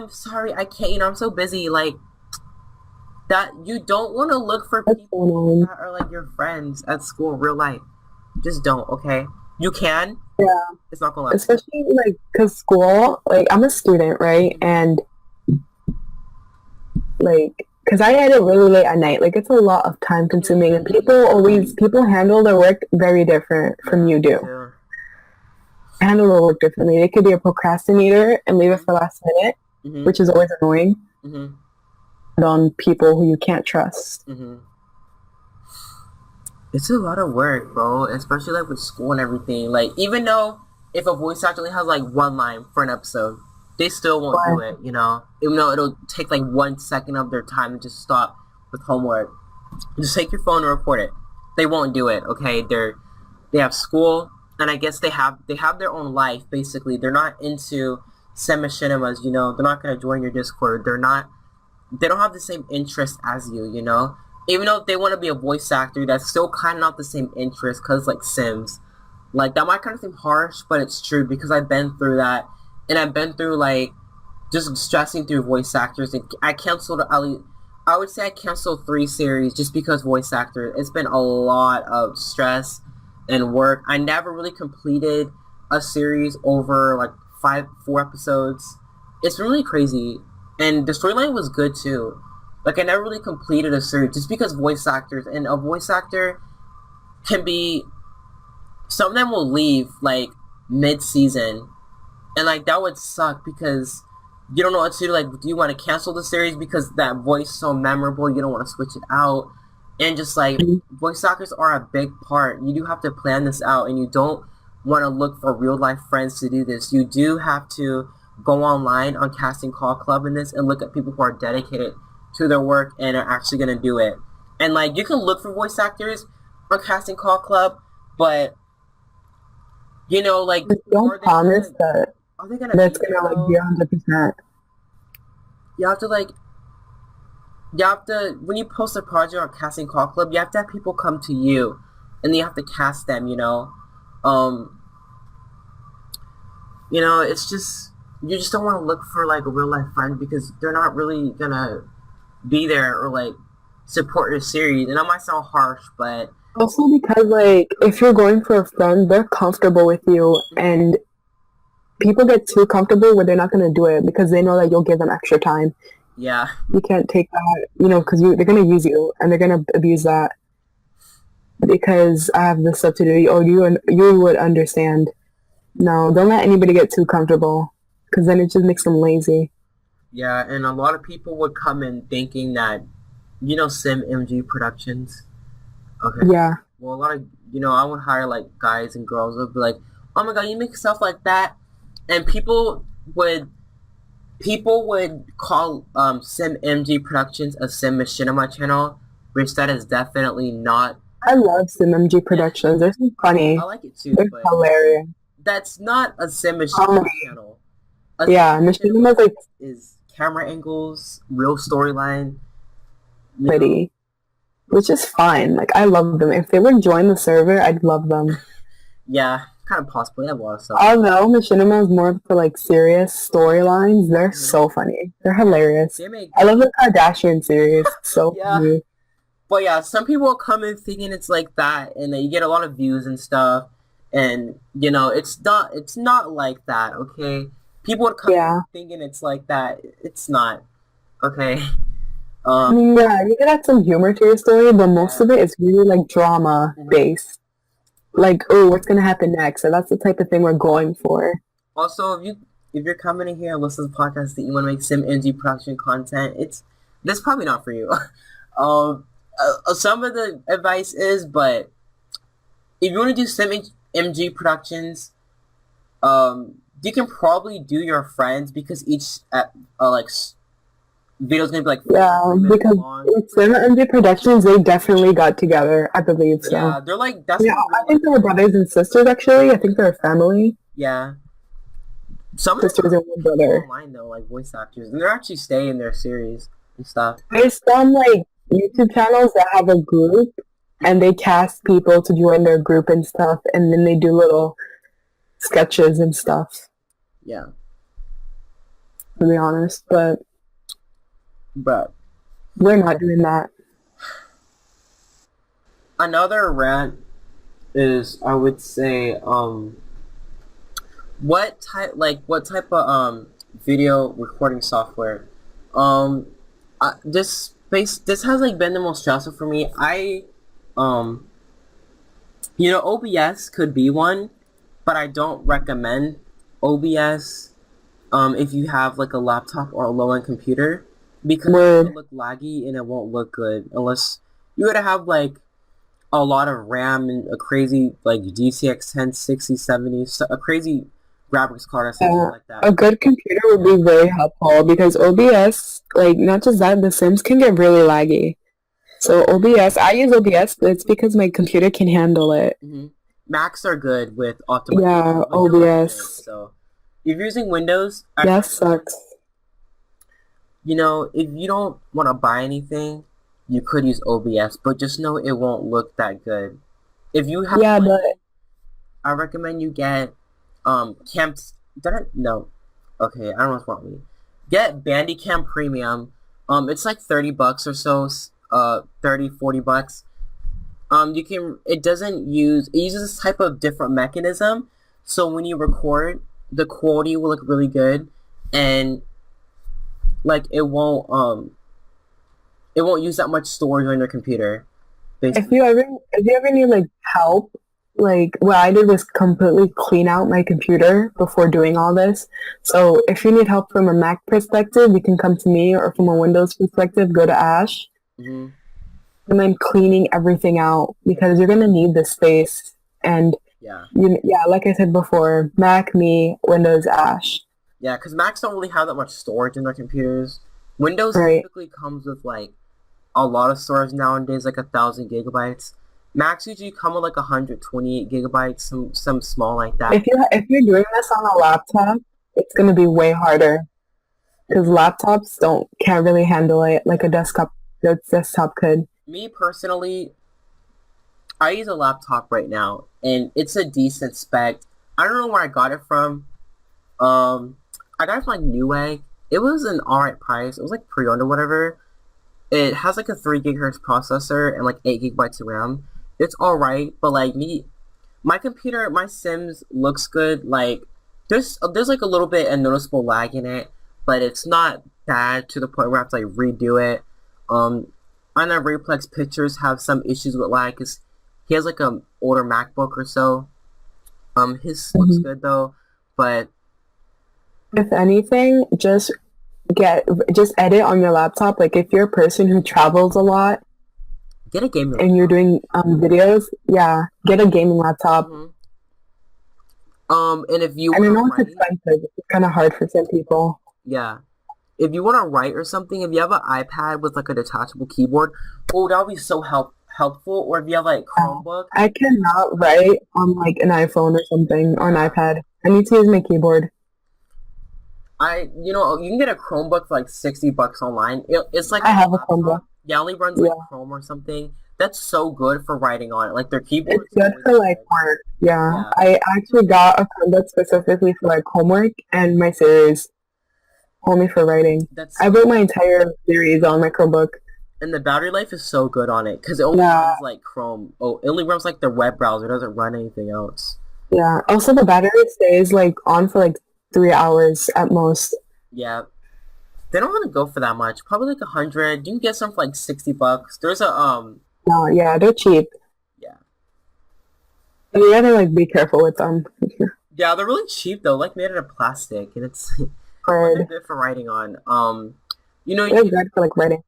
Speaker 1: Sorry, I can't. You know, I'm so busy. Like that. You don't want to look for
Speaker 2: What's going
Speaker 1: people
Speaker 2: on?
Speaker 1: that are like your friends at school in real life. Just don't. Okay, you can.
Speaker 2: Yeah,
Speaker 1: It's not gonna last.
Speaker 2: especially like because school, like I'm a student, right? And like because I edit really late at night, like it's a lot of time consuming, and people handle their work very different from
Speaker 1: Yeah,
Speaker 2: you
Speaker 1: me
Speaker 2: do.
Speaker 1: too.
Speaker 2: Handle their work differently. They could be a procrastinator and leave it for last minute,
Speaker 1: Mhm.
Speaker 2: which is always annoying
Speaker 1: Mhm.
Speaker 2: on people who you can't trust.
Speaker 1: Mhm. It's a lot of work, bro. Especially like with school and everything. Like even though if a voice actor only has like one line for an episode, they still won't do
Speaker 2: But
Speaker 1: it. You know, even though it'll take like 1 second of their time to just stop with homework. Just take your phone and record it. They won't do it. Okay, they have school, and I guess they have their own life. Basically, they're not into cinemas. You know, they're not gonna join your Discord. They don't have the same interest as you. You know, even though they want to be a voice actor, that's still kind of not the same interest. Cause like Sims, like that might kind of seem harsh, but it's true because I've been through that, and I've been through like just stressing through voice actors. And I canceled at least, I would say I canceled 3 series just because voice actor. It's been a lot of stress and work. I never really completed a series over like 4 episodes. It's really crazy, and the storyline was good too. Like I never really completed a series just because voice actors and a voice actor can be. Some of them will leave like mid-season, and like that would suck because you don't know what to do. Like, do you want to cancel the series because that voice is so memorable? You don't want to switch it out, and just like voice actors are a big part. You do have to plan this out, and you don't want to look for real life friends to do this. You do have to go online on Casting Call Club in this and look at people who are dedicated to their work and are actually going to do it. And like you can look for voice actors on Casting Call Club, but you know, like
Speaker 2: don't promise that
Speaker 1: are they gonna
Speaker 2: that's
Speaker 1: be there,
Speaker 2: gonna like be 100%.
Speaker 1: you have to like you have to when you post a project on Casting Call Club, you have to have people come to you, and you have to cast them. Um, it's just you just don't want to look for like a real life friend because they're not really gonna be there or like support your series. And that might sound harsh, but
Speaker 2: Also because like if you're going for a friend, they're comfortable with you, and people get too comfortable where they're not gonna do it because they know that you'll give them extra time.
Speaker 1: yeah,
Speaker 2: You can't take that, because they're gonna use you and they're gonna abuse that because I have this stuff to do. Or you would understand. No, don't let anybody get too comfortable because then it just makes them lazy.
Speaker 1: yeah, and a lot of people would come in thinking that SimMG Productions. Okay.
Speaker 2: Yeah,
Speaker 1: Well, a lot of I would hire like guys and girls would be like, "Oh my god, you make stuff like that," and people would call SimMG Productions a Sim Machinima channel, which that is definitely not.
Speaker 2: I love SimMG Productions. They're so funny.
Speaker 1: I like it too,
Speaker 2: They're
Speaker 1: but
Speaker 2: hilarious.
Speaker 1: that's not a Sim Machinima
Speaker 2: Comedy.
Speaker 1: channel. A Sim
Speaker 2: Yeah,
Speaker 1: Machinima
Speaker 2: Machinima's like
Speaker 1: is camera angles, real storyline. You know,
Speaker 2: pretty, which is fine. Like I love them. If they would join the server, I'd love them.
Speaker 1: yeah, kind of possible. They have a lot of stuff.
Speaker 2: Although Machinima is more for like serious storylines, they're
Speaker 1: Mhm.
Speaker 2: so funny. They're hilarious.
Speaker 1: They make
Speaker 2: I love the Kardashian series. So
Speaker 1: yeah.
Speaker 2: funny.
Speaker 1: But yeah, some people come in thinking it's like that, and then you get a lot of views and stuff. And it's not like that. Okay, people would come in
Speaker 2: Yeah.
Speaker 1: thinking it's like that. It's not. Okay.
Speaker 2: I
Speaker 1: Um.
Speaker 2: mean, yeah, you can add some humor to your story, but most
Speaker 1: Yeah.
Speaker 2: of it is really like drama
Speaker 1: Mhm.
Speaker 2: based. Like, oh, what's gonna happen next? And that's the type of thing we're going for.
Speaker 1: Also, if you're coming in here and listening to the podcast that you want to make Sim NG production content, that's probably not for you. um. Some of the advice is, but if you want to do Sim MG productions, you can probably do your friends because each video is gonna be like
Speaker 2: Yeah,
Speaker 1: 3 minutes
Speaker 2: because
Speaker 1: long.
Speaker 2: with Cinema MJ Productions, they definitely got together, I believe so.
Speaker 1: Yeah, they're like that's
Speaker 2: Yeah,
Speaker 1: what
Speaker 2: I
Speaker 1: real
Speaker 2: think they
Speaker 1: life
Speaker 2: were
Speaker 1: friends.
Speaker 2: brothers and sisters actually. I think they're a family.
Speaker 1: Yeah, some of them
Speaker 2: Sisters and one
Speaker 1: are people
Speaker 2: brother.
Speaker 1: online though, like voice actors, and they're actually staying in their series and stuff.
Speaker 2: There's some like YouTube channels that have a group and they cast people to join their group and stuff, and then they do little sketches and stuff,
Speaker 1: Yeah,
Speaker 2: to be honest. But
Speaker 1: but
Speaker 2: we're not doing that.
Speaker 1: another rant is I would say what type of video recording software um this has like been the most stressful for me. Um OBS could be one, but I don't recommend OBS if you have like a laptop or a low-end computer because
Speaker 2: Word.
Speaker 1: it'll look laggy and it won't look good unless you gotta have like a lot of RAM and a crazy like GTX 1060 70, so a crazy graphics card or something like
Speaker 2: A
Speaker 1: that.
Speaker 2: good computer would be very helpful because OBS, like not just that, the Sims can get really laggy. So OBS, I use OBS, but it's because my computer can handle it.
Speaker 1: hmm Macs are good with optimization.
Speaker 2: Yeah,
Speaker 1: Windows isn't.
Speaker 2: OBS.
Speaker 1: So if you're using Windows,
Speaker 2: That sucks.
Speaker 1: if you don't want to buy anything, you could use OBS, but just know it won't look that good. If you have
Speaker 2: Yeah,
Speaker 1: money,
Speaker 2: but
Speaker 1: I recommend you get camps. No, okay, I don't know what's wrong with me. Get Bandicam Premium. It's like $30 or so. 30, $40. It uses this type of different mechanism, So when you record, the quality will look really good, and like it won't use that much storage on your computer,
Speaker 2: If
Speaker 1: basically.
Speaker 2: you ever if you ever need like help, like what I did was completely clean out my computer before doing all this. So if you need help from a Mac perspective, you can come to me, or from a Windows perspective, go to Ash.
Speaker 1: Hmm.
Speaker 2: And then cleaning everything out because you're gonna need the space. And
Speaker 1: Yeah.
Speaker 2: yeah, like I said before, Mac, me, Windows, Ash.
Speaker 1: Yeah, because Macs don't really have that much storage in their computers. Windows
Speaker 2: Right.
Speaker 1: typically comes with like a lot of storage nowadays, like 1,000 gigabytes. Macs usually come with like 128 gigabytes, some small like that.
Speaker 2: If you're doing this on a laptop, it's gonna be way harder because laptops don't can't really handle it like a desktop could.
Speaker 1: Me personally, I use a laptop right now, and it's a decent spec. I don't know where I got it from. Um, I got it from like Newegg. It was an alright price. It was like pre-owned or whatever. It has like a 3 gigahertz processor and like 8 gigabytes of RAM. It's alright, but like my computer, my Sims looks good. Like there's like a little bit of noticeable lag in it, but it's not bad to the point where I have to like redo it. Um, I know Replex Pictures have some issues with lag because he has like a older MacBook or so. His looks
Speaker 2: Mhm.
Speaker 1: good though, but
Speaker 2: If anything, get just edit on your laptop. Like if you're a person who travels a lot
Speaker 1: get a gaming
Speaker 2: and you're
Speaker 1: laptop.
Speaker 2: doing videos, yeah, get a gaming laptop.
Speaker 1: Hmm. And if you
Speaker 2: And
Speaker 1: want
Speaker 2: I
Speaker 1: to
Speaker 2: know it's
Speaker 1: write,
Speaker 2: expensive. It's kind of hard for some people.
Speaker 1: yeah, if you want to write or something, if you have an iPad with like a detachable keyboard, oh, that would be so helpful. Or if you have like
Speaker 2: Uh,
Speaker 1: Chromebook,
Speaker 2: I cannot write on like an iPhone or something or an
Speaker 1: yeah,
Speaker 2: iPad. I need to use my keyboard.
Speaker 1: you can get a Chromebook for like $60 online. It's like
Speaker 2: I
Speaker 1: a
Speaker 2: have a Chromebook.
Speaker 1: laptop. Yeah, it only runs like
Speaker 2: Yeah,
Speaker 1: Chrome or something. That's so good for writing on it. Like their
Speaker 2: it's
Speaker 1: keyboard's
Speaker 2: good
Speaker 1: always
Speaker 2: for like
Speaker 1: good.
Speaker 2: work. Yeah,
Speaker 1: Yeah,
Speaker 2: I actually got a Chromebook specifically for like homework and my series, only for writing.
Speaker 1: that's
Speaker 2: I
Speaker 1: so
Speaker 2: wrote my
Speaker 1: good.
Speaker 2: entire series on my Chromebook.
Speaker 1: And the battery life is so good on it because it only
Speaker 2: Yeah,
Speaker 1: runs like Chrome. Oh, it only runs like their web browser. It doesn't run anything else.
Speaker 2: yeah. Also, the battery stays like on for like 3 hours at most.
Speaker 1: Yeah, they don't really go for that much. Probably like 100. You can get some for like $60. There's a
Speaker 2: No, yeah, they're cheap.
Speaker 1: yeah,
Speaker 2: And you gotta like be careful with them.
Speaker 1: yeah. They're really cheap though. Like made out of plastic, and it's but they're
Speaker 2: Word.
Speaker 1: good for writing on.
Speaker 2: They're good for like writing.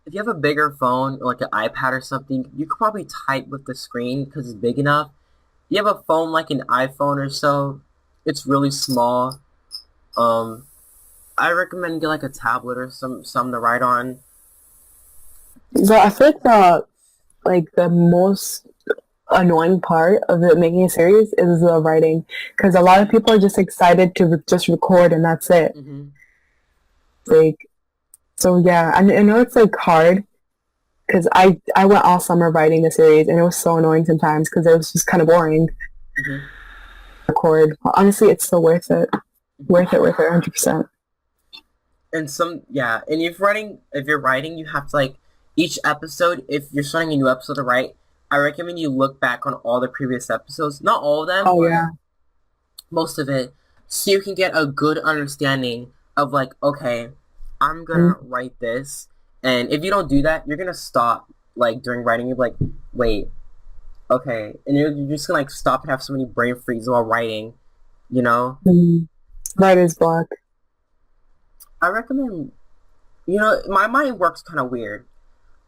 Speaker 1: if you have a bigger phone, like an iPad or something, you could probably type with the screen because it's big enough. You have a phone like an iPhone or so, it's really small. Um, I recommend get like a tablet or some to write on.
Speaker 2: So I feel like the most annoying part of it making a series is the writing because a lot of people are just excited to just record and that's it.
Speaker 1: Hmm.
Speaker 2: Like so, yeah. I know it's like hard because I went all summer writing the series and it was so annoying sometimes because it was just kind of boring. To
Speaker 1: Hmm.
Speaker 2: record. Honestly, it's still worth it. Worth it, 100%.
Speaker 1: And yeah, and if you're writing, you have to like each episode. If you're starting a new episode to write, I recommend you look back on all the previous episodes. Not all of them,
Speaker 2: Oh
Speaker 1: but
Speaker 2: yeah.
Speaker 1: most of it, so you can get a good understanding of like, okay, I'm gonna
Speaker 2: Mhm.
Speaker 1: write this, and if you don't do that, you're gonna stop like during writing. You're like, wait, okay, and you're just gonna like stop and have so many brain freeze while writing. You know,
Speaker 2: Mhm. Writer's block.
Speaker 1: I recommend. My mind works kind of weird.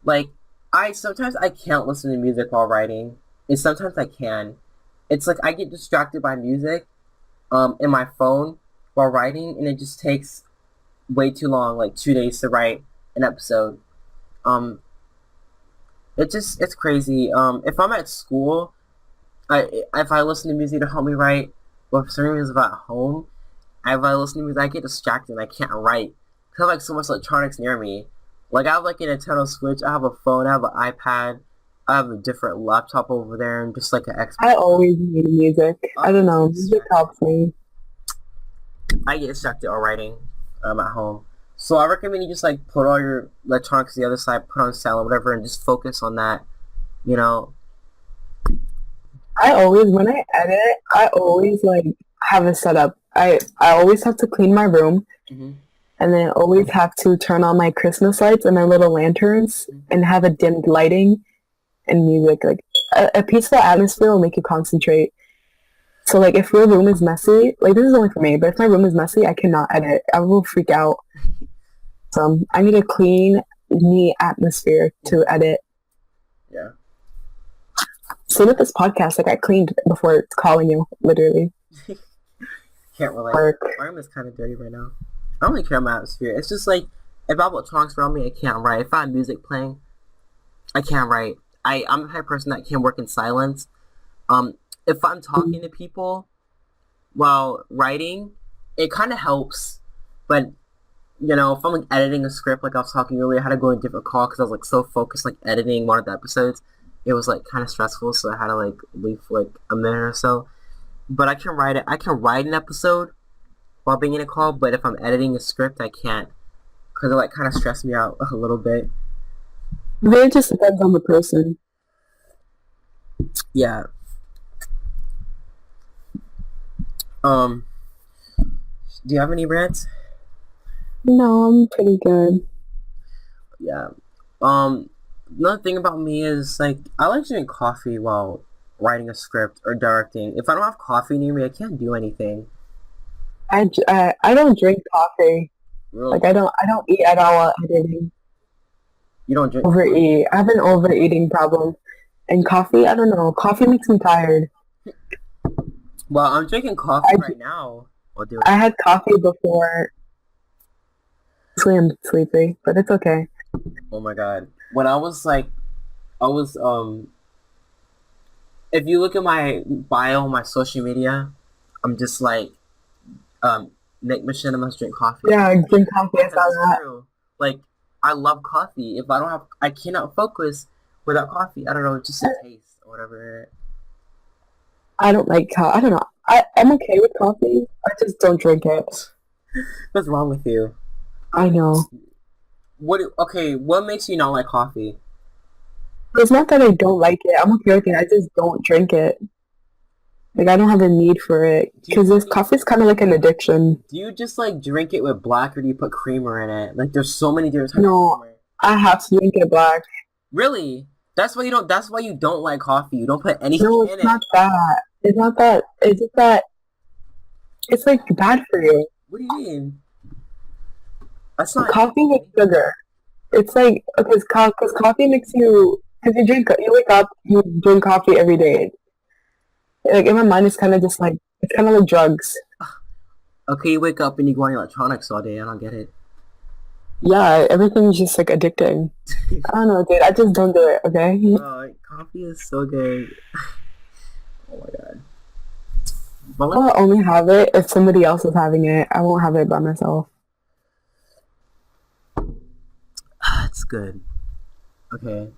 Speaker 1: Like, I sometimes I can't listen to music while writing, and sometimes I can. It's like I get distracted by music, in my phone while writing, and it just takes way too long, like 2 days to write an episode. Um, it's crazy. If I'm at school, if I listen to music to help me write, or for some reason if I'm at home, if I listen to music, I get distracted and I can't write. 'Cause I have like so much electronics near me. Like I have like a Nintendo Switch, I have a phone, I have an iPad, I have a different laptop over there, and just like an
Speaker 2: I
Speaker 1: Xbox.
Speaker 2: always need music.
Speaker 1: I
Speaker 2: I don't
Speaker 1: always
Speaker 2: know.
Speaker 1: get
Speaker 2: Music
Speaker 1: distracted.
Speaker 2: helps me.
Speaker 1: I get distracted while writing at home. So I recommend you just like put all your electronics to the other side, put on silent, whatever, and just focus on that. You know,
Speaker 2: when I edit, I always like have a setup. I always have to clean my room,
Speaker 1: Mm-hmm.
Speaker 2: and then I always have to turn on my Christmas lights and my little lanterns and have a dimmed lighting and music. Like a peaceful atmosphere will make you concentrate. So like if your room is messy, like this is only for me, but if my room is messy, I cannot edit. I will freak out. So I need a clean, neat atmosphere to edit.
Speaker 1: Yeah.
Speaker 2: Same with this podcast. Like I cleaned before calling you, literally.
Speaker 1: Can't relate.
Speaker 2: Work.
Speaker 1: My room is kind of dirty right now. I don't really care about my atmosphere. It's just like if I put songs around me, I can't write. If I have music playing, I can't write. I'm the type of person that can work in silence. If I'm talking to people while writing, it kind of helps. But if I'm like editing a script, like I was talking earlier, I had to go in a different call because I was like so focused, like editing one of the episodes. It was like kind of stressful, so I had to like leave for like a minute or so. But I can write it. I can write an episode while being in a call, but if I'm editing a script, I can't because it like kind of stressed me out a little bit.
Speaker 2: It just depends on the person.
Speaker 1: Yeah. Do you have any rants?
Speaker 2: No, I'm pretty good.
Speaker 1: Yeah. Another thing about me is like I like drinking coffee while writing a script or directing. If I don't have coffee near me, I can't do anything.
Speaker 2: I don't drink coffee.
Speaker 1: Really?
Speaker 2: Like I don't eat at all while editing.
Speaker 1: You don't drink?
Speaker 2: Overeat. I have an overeating problem. And coffee, I don't know. Coffee makes me tired.
Speaker 1: Well, I'm drinking coffee right now.
Speaker 2: I had coffee before. Actually, I'm sleepy, but it's okay.
Speaker 1: Oh my god. When I was like, I was if you look at my bio on my social media, I'm just like Nick Machinima must drink coffee.
Speaker 2: Yeah, I drink coffee. I saw that.
Speaker 1: True. Like I love coffee. If I don't have, I cannot focus without coffee. I don't know, it's just a taste or whatever.
Speaker 2: I don't like coffee. I don't know. I'm okay with coffee. I just don't drink it.
Speaker 1: What's wrong with you?
Speaker 2: I know.
Speaker 1: Okay, what makes you not like coffee?
Speaker 2: It's not that I don't like it. I'm okay with it. I just don't drink it. Like, I don't have a need for it. Because this coffee is kind of like an addiction.
Speaker 1: Do you just, like, drink it with black or do you put creamer in it? Like, there's so many different types
Speaker 2: of creamer. I have to drink it black.
Speaker 1: Really? That's why you don't like coffee. You don't put anything in it.
Speaker 2: No, it's not that. It's not that. It's just that it's, like, bad for you.
Speaker 1: What do you mean? That's not
Speaker 2: coffee with sugar. It's like, because coffee makes you, because you wake up, you drink coffee every day. Like, in my mind, it's kind of just like, it's kind of like drugs.
Speaker 1: Okay, you wake up and you go on your electronics all day. I don't get it.
Speaker 2: Yeah, everything's just, like, addicting. I don't know, dude. I just don't do it, okay?
Speaker 1: Oh, coffee is so good. Oh, my God.
Speaker 2: I'll only have it if somebody else is having it. I won't have it by myself.
Speaker 1: It's good. Okay.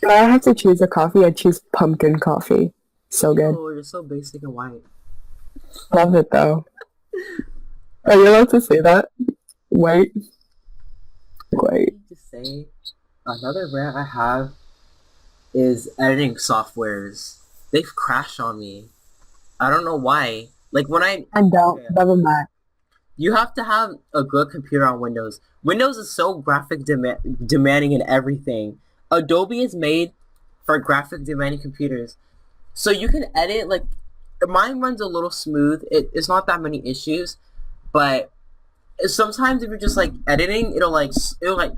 Speaker 2: If I have to choose a coffee, I choose pumpkin coffee. So good.
Speaker 1: Oh, you're so basic and white.
Speaker 2: Love it though. Are you allowed to say that? White. White.
Speaker 1: To say another rant I have is editing softwares. They've crashed on me. I don't know why. Like when I
Speaker 2: don't. Never mind.
Speaker 1: You have to have a good computer on Windows. Windows is so demanding in everything. Adobe is made for graphic demanding computers. So you can edit, like, mine runs a little smooth. It's not that many issues. But sometimes if you're just, like, editing, it'll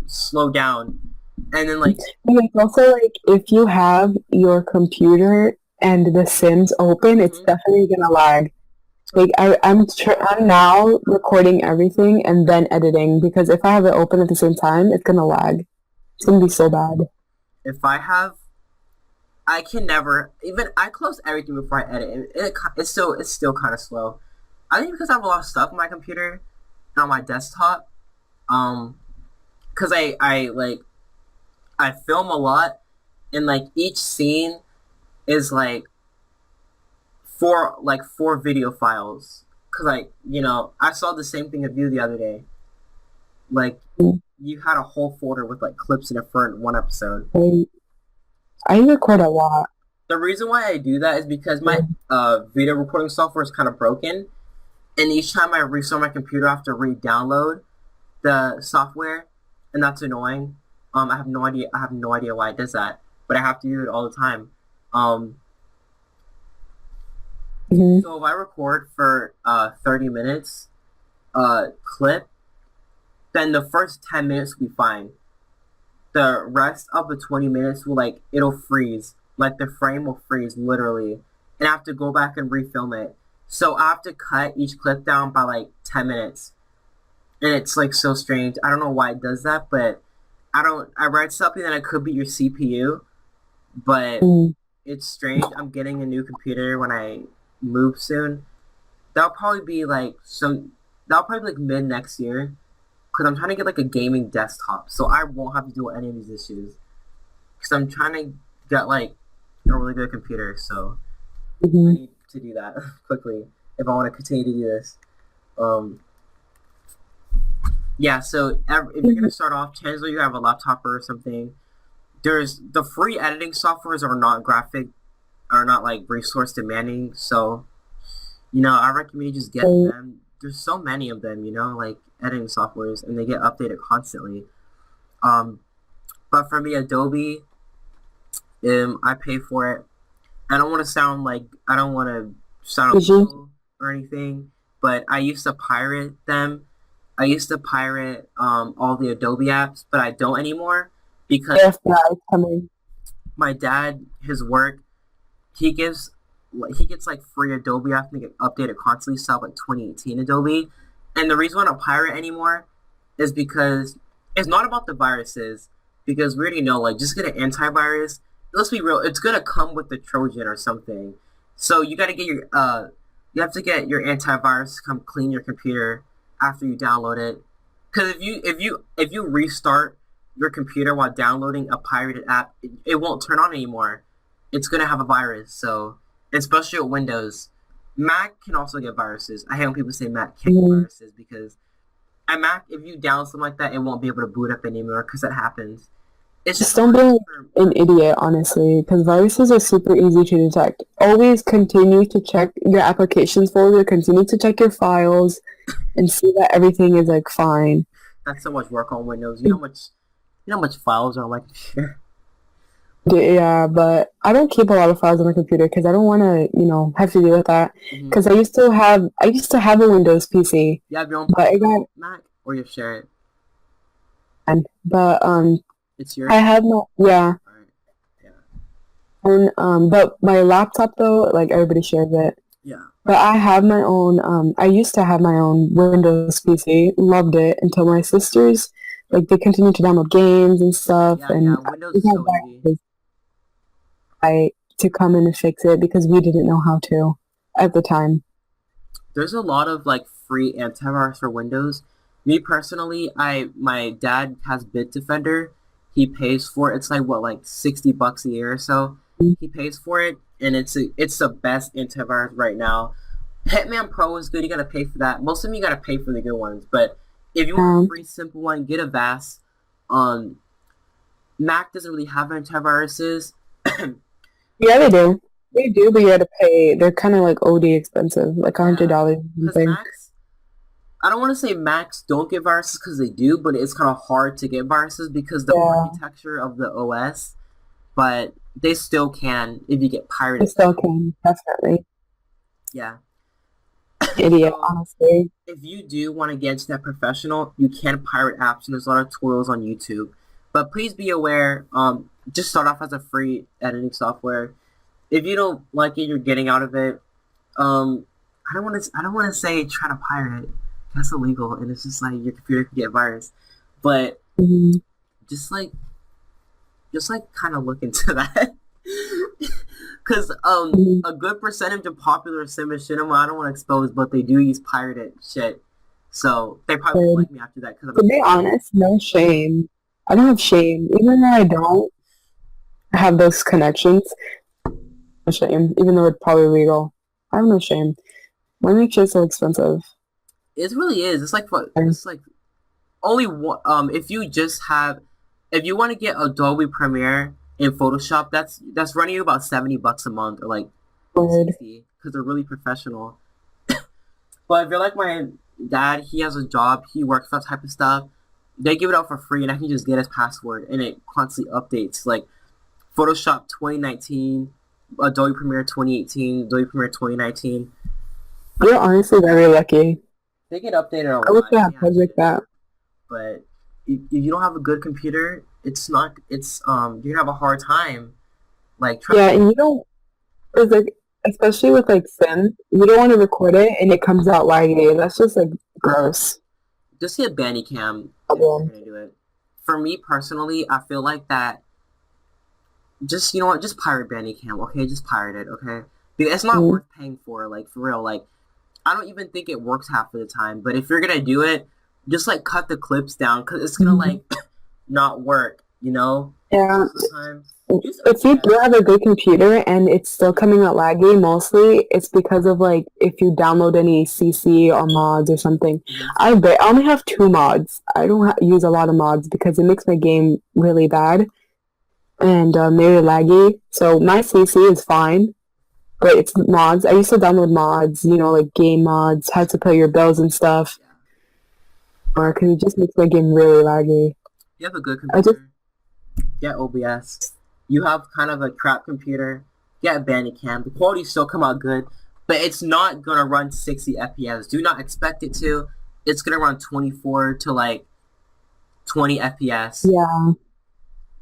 Speaker 1: slow down. And then, like...
Speaker 2: And it's also, like, if you have your computer and the Sims open, it's definitely gonna lag. Like, I'm now recording everything and then editing, because if I have it open at the same time, it's gonna lag. It's gonna be so bad.
Speaker 1: If I can never, I close everything before I edit. It's still kind of slow. I think because I have a lot of stuff on my computer and on my desktop. Because I film a lot, and, like, each scene is, like, four video files. Because, like, I saw the same thing of you the other day. Like, you had a whole folder with, like, clips in it for one episode.
Speaker 2: I record a lot.
Speaker 1: The reason why I do that is because my video recording software is kind of broken, and each time I restart my computer, I have to re-download the software, and that's annoying. I have no idea. I have no idea why it does that, but I have to do it all the time. Um,
Speaker 2: Hmm.
Speaker 1: so if I record for 30 minutes clip, then the first 10 minutes will be fine. The rest of the 20 minutes will like it'll freeze. Like the frame will freeze literally. And I have to go back and refilm it. So I have to cut each clip down by like 10 minutes. And it's like so strange. I don't know why it does that, but I read something that it could be your CPU, but it's strange. I'm getting a new computer when I move soon. That'll probably be like that'll probably be like mid next year because I'm trying to get like a gaming desktop, so I won't have to deal with any of these issues. Because I'm trying to get like a really good computer, so I
Speaker 2: Hmm.
Speaker 1: need to do that quickly if I want to continue to do this. Um, yeah, so if you're gonna start off, chances are you have a laptop or something. There's the free editing softwares are not like resource demanding, so I recommend you just get them. There's so many of them, like editing softwares, and they get updated constantly. Um, but for me, Adobe, I pay for it. I don't want to sound illegal or anything, but I used to pirate them. I used to pirate all the Adobe apps, but I don't anymore because
Speaker 2: Yes, yeah, it's coming.
Speaker 1: my dad, his work, he gives he gets like free Adobe apps and they get updated constantly. So I have like 2018 Adobe, and the reason why I don't pirate anymore is because it's not about the viruses. Because we already know, like, just get an antivirus. Let's be real, it's gonna come with the Trojan or something. So you have to get your antivirus to come clean your computer after you download it. Because if you restart your computer while downloading a pirated app, it won't turn on anymore. It's gonna have a virus. So especially with Windows, Mac can also get viruses. I hate when people say Mac can't get
Speaker 2: Mhm.
Speaker 1: viruses because at Mac, if you download something like that, it won't be able to boot up anymore because that happens. It's just
Speaker 2: Just don't be
Speaker 1: hard
Speaker 2: like
Speaker 1: for
Speaker 2: an idiot, honestly, because viruses are super easy to detect. Always continue to check your applications folder, continue to check your files, and see that everything is like fine.
Speaker 1: that's so much work on Windows. You know how much files are on my computer.
Speaker 2: Yeah, but I don't keep a lot of files on my computer because I don't want to, have to deal with that.
Speaker 1: Mm-hmm.
Speaker 2: Because I used to have a Windows PC,
Speaker 1: You have your own
Speaker 2: but it
Speaker 1: personal
Speaker 2: got
Speaker 1: Mac, or you share it.
Speaker 2: but
Speaker 1: It's
Speaker 2: I
Speaker 1: yours.
Speaker 2: have my yeah,
Speaker 1: All right. Yeah.
Speaker 2: and but my laptop though, like everybody shares it.
Speaker 1: Yeah.
Speaker 2: But I have my own. I used to have my own Windows PC. Loved it until my sisters, like, they continued to download games and stuff,
Speaker 1: Yeah.
Speaker 2: and
Speaker 1: Yeah. Windows
Speaker 2: we
Speaker 1: is
Speaker 2: got
Speaker 1: so easy.
Speaker 2: viruses to come in and fix it because we didn't know how to at the time.
Speaker 1: There's a lot of like free antivirus for Windows. Me personally, I my dad has Bitdefender. He pays for it. It's like what, like $60 a year or so. He pays for it, and it's the best antivirus right now. Hitman Pro is good. You gotta pay for that. Most of them you gotta pay for the good ones. But if you want a
Speaker 2: Um,
Speaker 1: free simple one, get a VAS. Um, Mac doesn't really have antiviruses.
Speaker 2: yeah, they do. They do, but you got to pay. They're kind of like OD expensive, like
Speaker 1: Yeah,
Speaker 2: $100 or
Speaker 1: because
Speaker 2: something.
Speaker 1: Macs, I don't want to say Macs don't get viruses because they do, but it's kind of hard to get viruses because the
Speaker 2: Yeah,
Speaker 1: architecture of the OS. But they still can if you get
Speaker 2: I
Speaker 1: pirated
Speaker 2: still
Speaker 1: stuff.
Speaker 2: can, definitely.
Speaker 1: Yeah.
Speaker 2: Idiot,
Speaker 1: So
Speaker 2: honestly.
Speaker 1: if you do want to get into that professional, you can pirate apps, and there's a lot of tutorials on YouTube. But please be aware. Just start off as a free editing software. If you don't like it, you're getting out of it. Um, I don't want to say try to pirate it. That's illegal, and it's just like your computer can get virus. But
Speaker 2: Mhm.
Speaker 1: just like kind of look into that. Because
Speaker 2: Mhm.
Speaker 1: a good percentage of popular sim and cinema I don't want to expose, but they do use pirated shit. So they probably won't
Speaker 2: And
Speaker 1: like me after that because I'm
Speaker 2: to be
Speaker 1: exposing it.
Speaker 2: honest, no shame. I don't have shame. Even though I don't have those connections, no shame. Even though it's probably legal. I have no shame. Why make shit so expensive?
Speaker 1: It really is.
Speaker 2: And
Speaker 1: It's like only one. If you want to get Adobe Premiere, in Photoshop, that's running you about $70 a month or like
Speaker 2: Word.
Speaker 1: 60 because they're really professional. But if you're like my dad, he has a job, he works for that type of stuff. They give it out for free, and I can just get his password, and it constantly updates. Like Photoshop 2019, Adobe Premiere 2018, Adobe Premiere 2019.
Speaker 2: You're honestly very lucky.
Speaker 1: They get updated a
Speaker 2: I wish
Speaker 1: lot.
Speaker 2: I
Speaker 1: And
Speaker 2: had
Speaker 1: they
Speaker 2: friends like
Speaker 1: actually,
Speaker 2: that.
Speaker 1: but if you don't have a good computer, it's not. It's you're gonna have a hard time. Like trying
Speaker 2: Yeah,
Speaker 1: to
Speaker 2: and you don't, it's like, especially with like Sim, you don't want to record it and it comes out laggy. That's just like gross.
Speaker 1: just get Bandicam if you're
Speaker 2: Problem.
Speaker 1: gonna do it. For me personally, I feel like that just you know what, just pirate Bandicam, okay? Just pirate it, okay? Because it's not
Speaker 2: Mm.
Speaker 1: worth paying for, like for real. Like I don't even think it works half of the time. But if you're gonna do it, just like cut the clips down because it's gonna
Speaker 2: Mhm.
Speaker 1: like not work, you know?
Speaker 2: Yeah,
Speaker 1: Most of the time, use
Speaker 2: if you
Speaker 1: OBS.
Speaker 2: do have a good computer and it's still coming out laggy, mostly it's because of like if you download any CC or mods or something.
Speaker 1: Mm-hmm.
Speaker 2: I only have two mods. I don't use a lot of mods because it makes my game really bad and very laggy. So my CC is fine, but it's mods. I used to download mods, like game mods, how to pay your bills and stuff,
Speaker 1: Yeah,
Speaker 2: or because it just makes my game really laggy.
Speaker 1: you have a good
Speaker 2: I just
Speaker 1: computer. Get OBS. You have kind of a crap computer. Get Bandicam. The quality still come out good, but it's not gonna run 60 FPS. Do not expect it to. It's gonna run 24 to like 20 FPS,
Speaker 2: yeah.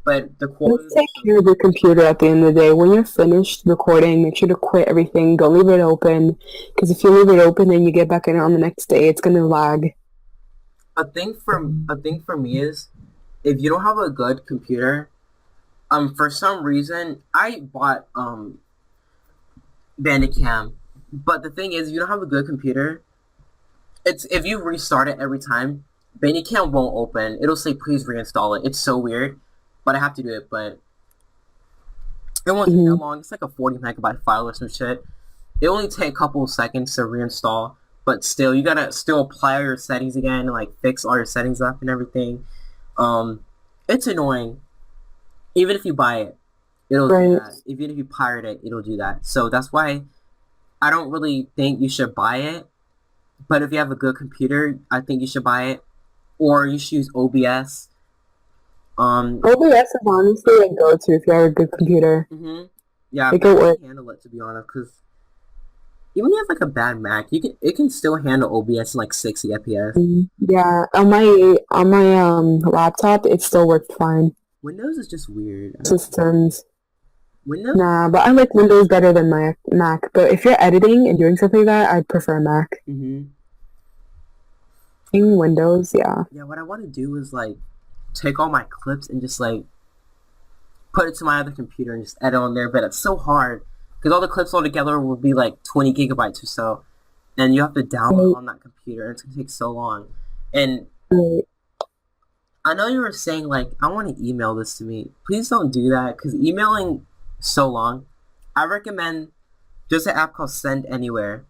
Speaker 1: but the quality
Speaker 2: Just
Speaker 1: will
Speaker 2: take
Speaker 1: still
Speaker 2: care
Speaker 1: be
Speaker 2: of your
Speaker 1: good.
Speaker 2: computer at the end of the day. When you're finished recording, make sure to quit everything. Don't leave it open. Because if you leave it open and you get back in it on the next day, it's going to lag.
Speaker 1: A thing for me is if you don't have a good computer, for some reason I bought Bandicam, but the thing is, you don't have a good computer. It's if you restart it every time, Bandicam won't open. It'll say please reinstall it. It's so weird, but I have to do it. But it won't take that
Speaker 2: Hmm.
Speaker 1: long. It's like a 40 megabyte file or some shit. It only take a couple of seconds to reinstall, but still, you gotta still apply your settings again and like fix all your settings up and everything. Um, it's annoying. Even if you buy it, it'll do
Speaker 2: Right.
Speaker 1: that. Even if you pirate it, it'll do that. So that's why I don't really think you should buy it. But if you have a good computer, I think you should buy it, or you should use OBS.
Speaker 2: OBS is honestly a go-to if you have a good computer.
Speaker 1: hmm Yeah,
Speaker 2: Make it
Speaker 1: Mac can
Speaker 2: work.
Speaker 1: handle it to be honest, because even if you have like a bad Mac, it can still handle OBS in like 60 FPS.
Speaker 2: Yeah, on my laptop, it still worked fine.
Speaker 1: Windows is just weird. I don't know.
Speaker 2: Systems.
Speaker 1: Windows?
Speaker 2: Nah, but I like Windows better than my Mac. But if you're editing and doing something like that, I'd prefer Mac.
Speaker 1: hmm
Speaker 2: In Windows, yeah.
Speaker 1: Yeah, what I want to do is like take all my clips and just like put it to my other computer and just edit on there. But it's so hard because all the clips all together will be like 20 gigabytes or so, and you have to download
Speaker 2: Right,
Speaker 1: on that computer, and it's gonna take so long. And
Speaker 2: right.
Speaker 1: I know you were saying like I want to email this to me. Please don't do that because emailing so long. I recommend just an app called Send Anywhere,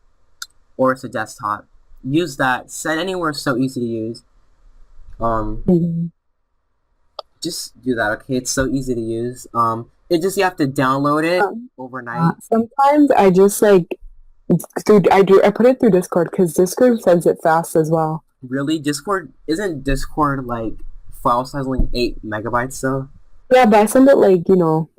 Speaker 1: or it's a desktop. Use that. Send Anywhere is so easy to use. Um,
Speaker 2: Mhm.
Speaker 1: just do that, okay? It's so easy to use. It just you have to download it
Speaker 2: Um,
Speaker 1: overnight.
Speaker 2: Sometimes I just like I put it through Discord because Discord sends it fast as well.
Speaker 1: Really, Discord isn't Discord like file size like 8 MB though?
Speaker 2: Yeah, but I send it like,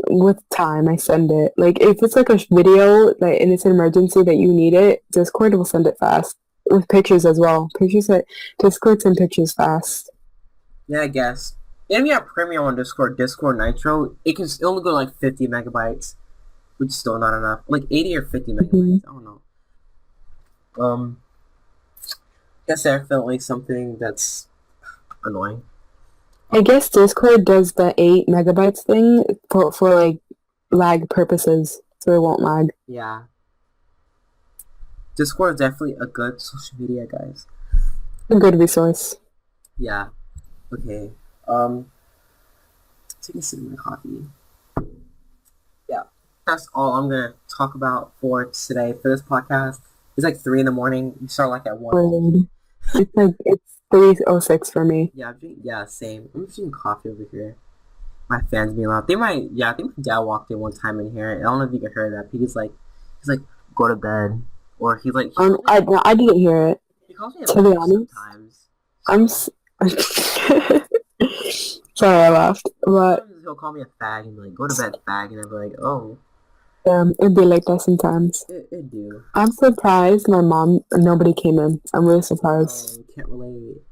Speaker 2: with time I send it. Like if it's like a video like and it's an emergency that you need it, Discord will send it fast. With pictures as well. Discord send pictures fast.
Speaker 1: Yeah, I guess. And if you have Premium on Discord, Discord Nitro, it can only go like 50 MB, which is still not enough. Like 80 or 50 MB.
Speaker 2: Hmm.
Speaker 1: I don't know. Um, that's definitely something that's annoying.
Speaker 2: I guess Discord does the 8 MB thing for like lag purposes, so it won't lag.
Speaker 1: Yeah, Discord is definitely a good social media, guys.
Speaker 2: A good resource.
Speaker 1: Yeah. Okay. Um, Take a sip of my coffee. Yeah, that's all I'm gonna talk about for today for this podcast. It's like 3 in the morning. We start like at 1 or some
Speaker 2: Word.
Speaker 1: shit.
Speaker 2: It's 3:06 for me.
Speaker 1: Yeah, yeah, same. I'm just drinking coffee over here. My fans being loud. I think my dad walked in one time in here. I don't know if you can hear that. But he's like, go to bed, or
Speaker 2: I didn't hear it.
Speaker 1: he calls me a
Speaker 2: To be
Speaker 1: fag
Speaker 2: honest,
Speaker 1: sometimes.
Speaker 2: I'm. Sorry, I laughed, but
Speaker 1: Sometimes he'll call me a fag and be like, go to bed, fag, and I'll be like, oh,
Speaker 2: it'd be like that sometimes.
Speaker 1: it do.
Speaker 2: I'm surprised nobody came in. I'm really surprised.
Speaker 1: Oh, can't relate.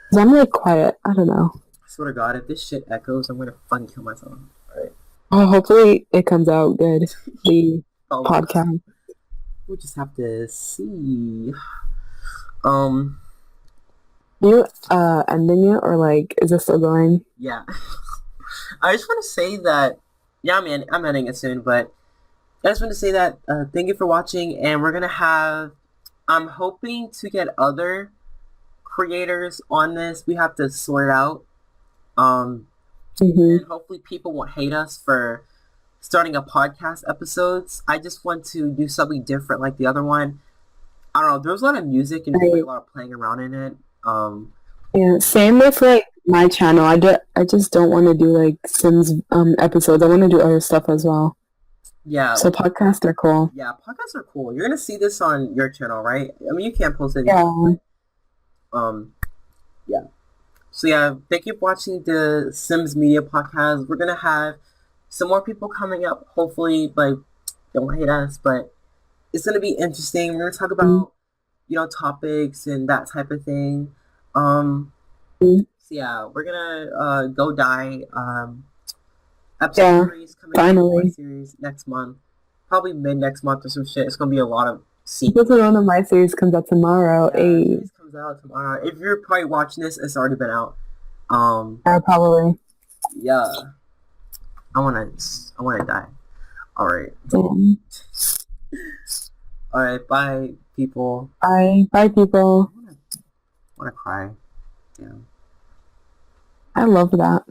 Speaker 2: 'Cause I'm like quiet. I don't know.
Speaker 1: I swear to God, if this shit echoes, I'm gonna fucking kill myself. Alright.
Speaker 2: Oh, hopefully it comes out good. The
Speaker 1: Oh,
Speaker 2: podcast.
Speaker 1: we just have to see. Um,
Speaker 2: Are you ending it or like is it still going?
Speaker 1: yeah. I just want to say that, yeah, man, I'm ending it soon, but I just want to say that thank you for watching, and we're gonna have. I'm hoping to get other creators on this. We have to sort it out. Um,
Speaker 2: Mm-hmm.
Speaker 1: and hopefully people won't hate us for starting a podcast episodes. I just want to do something different like the other one. I don't know. There was a lot of music and like,
Speaker 2: Right.
Speaker 1: a lot of playing around in it.
Speaker 2: Yeah. Same with like my channel. I just don't want to do like Sims episodes. I want to do other stuff as well.
Speaker 1: Yeah,
Speaker 2: So podcasts are cool.
Speaker 1: yeah. Podcasts are cool. You're gonna see this on your channel, right? I mean, you can't post it.
Speaker 2: Yeah.
Speaker 1: Um, yeah. So yeah, thank you for watching the SimsMedia podcast. We're gonna have some more people coming up. Hopefully, like don't hate us, but it's gonna be interesting. We're gonna talk about topics and that type of thing.
Speaker 2: Mm-hmm.
Speaker 1: So yeah, we're gonna go die. Episode
Speaker 2: Yeah.
Speaker 1: 3 is coming out of my
Speaker 2: Finally.
Speaker 1: series next month, probably mid next month or some shit. It's gonna be a lot of scenes.
Speaker 2: Episode one of my series comes out tomorrow.
Speaker 1: Yeah, the series comes out tomorrow. If you're probably watching this, it's already been out.
Speaker 2: Probably.
Speaker 1: Yeah, I wanna die. All right,
Speaker 2: Um,
Speaker 1: all right. Bye, people.
Speaker 2: bye, people.
Speaker 1: I wanna cry. Yeah.
Speaker 2: I love that.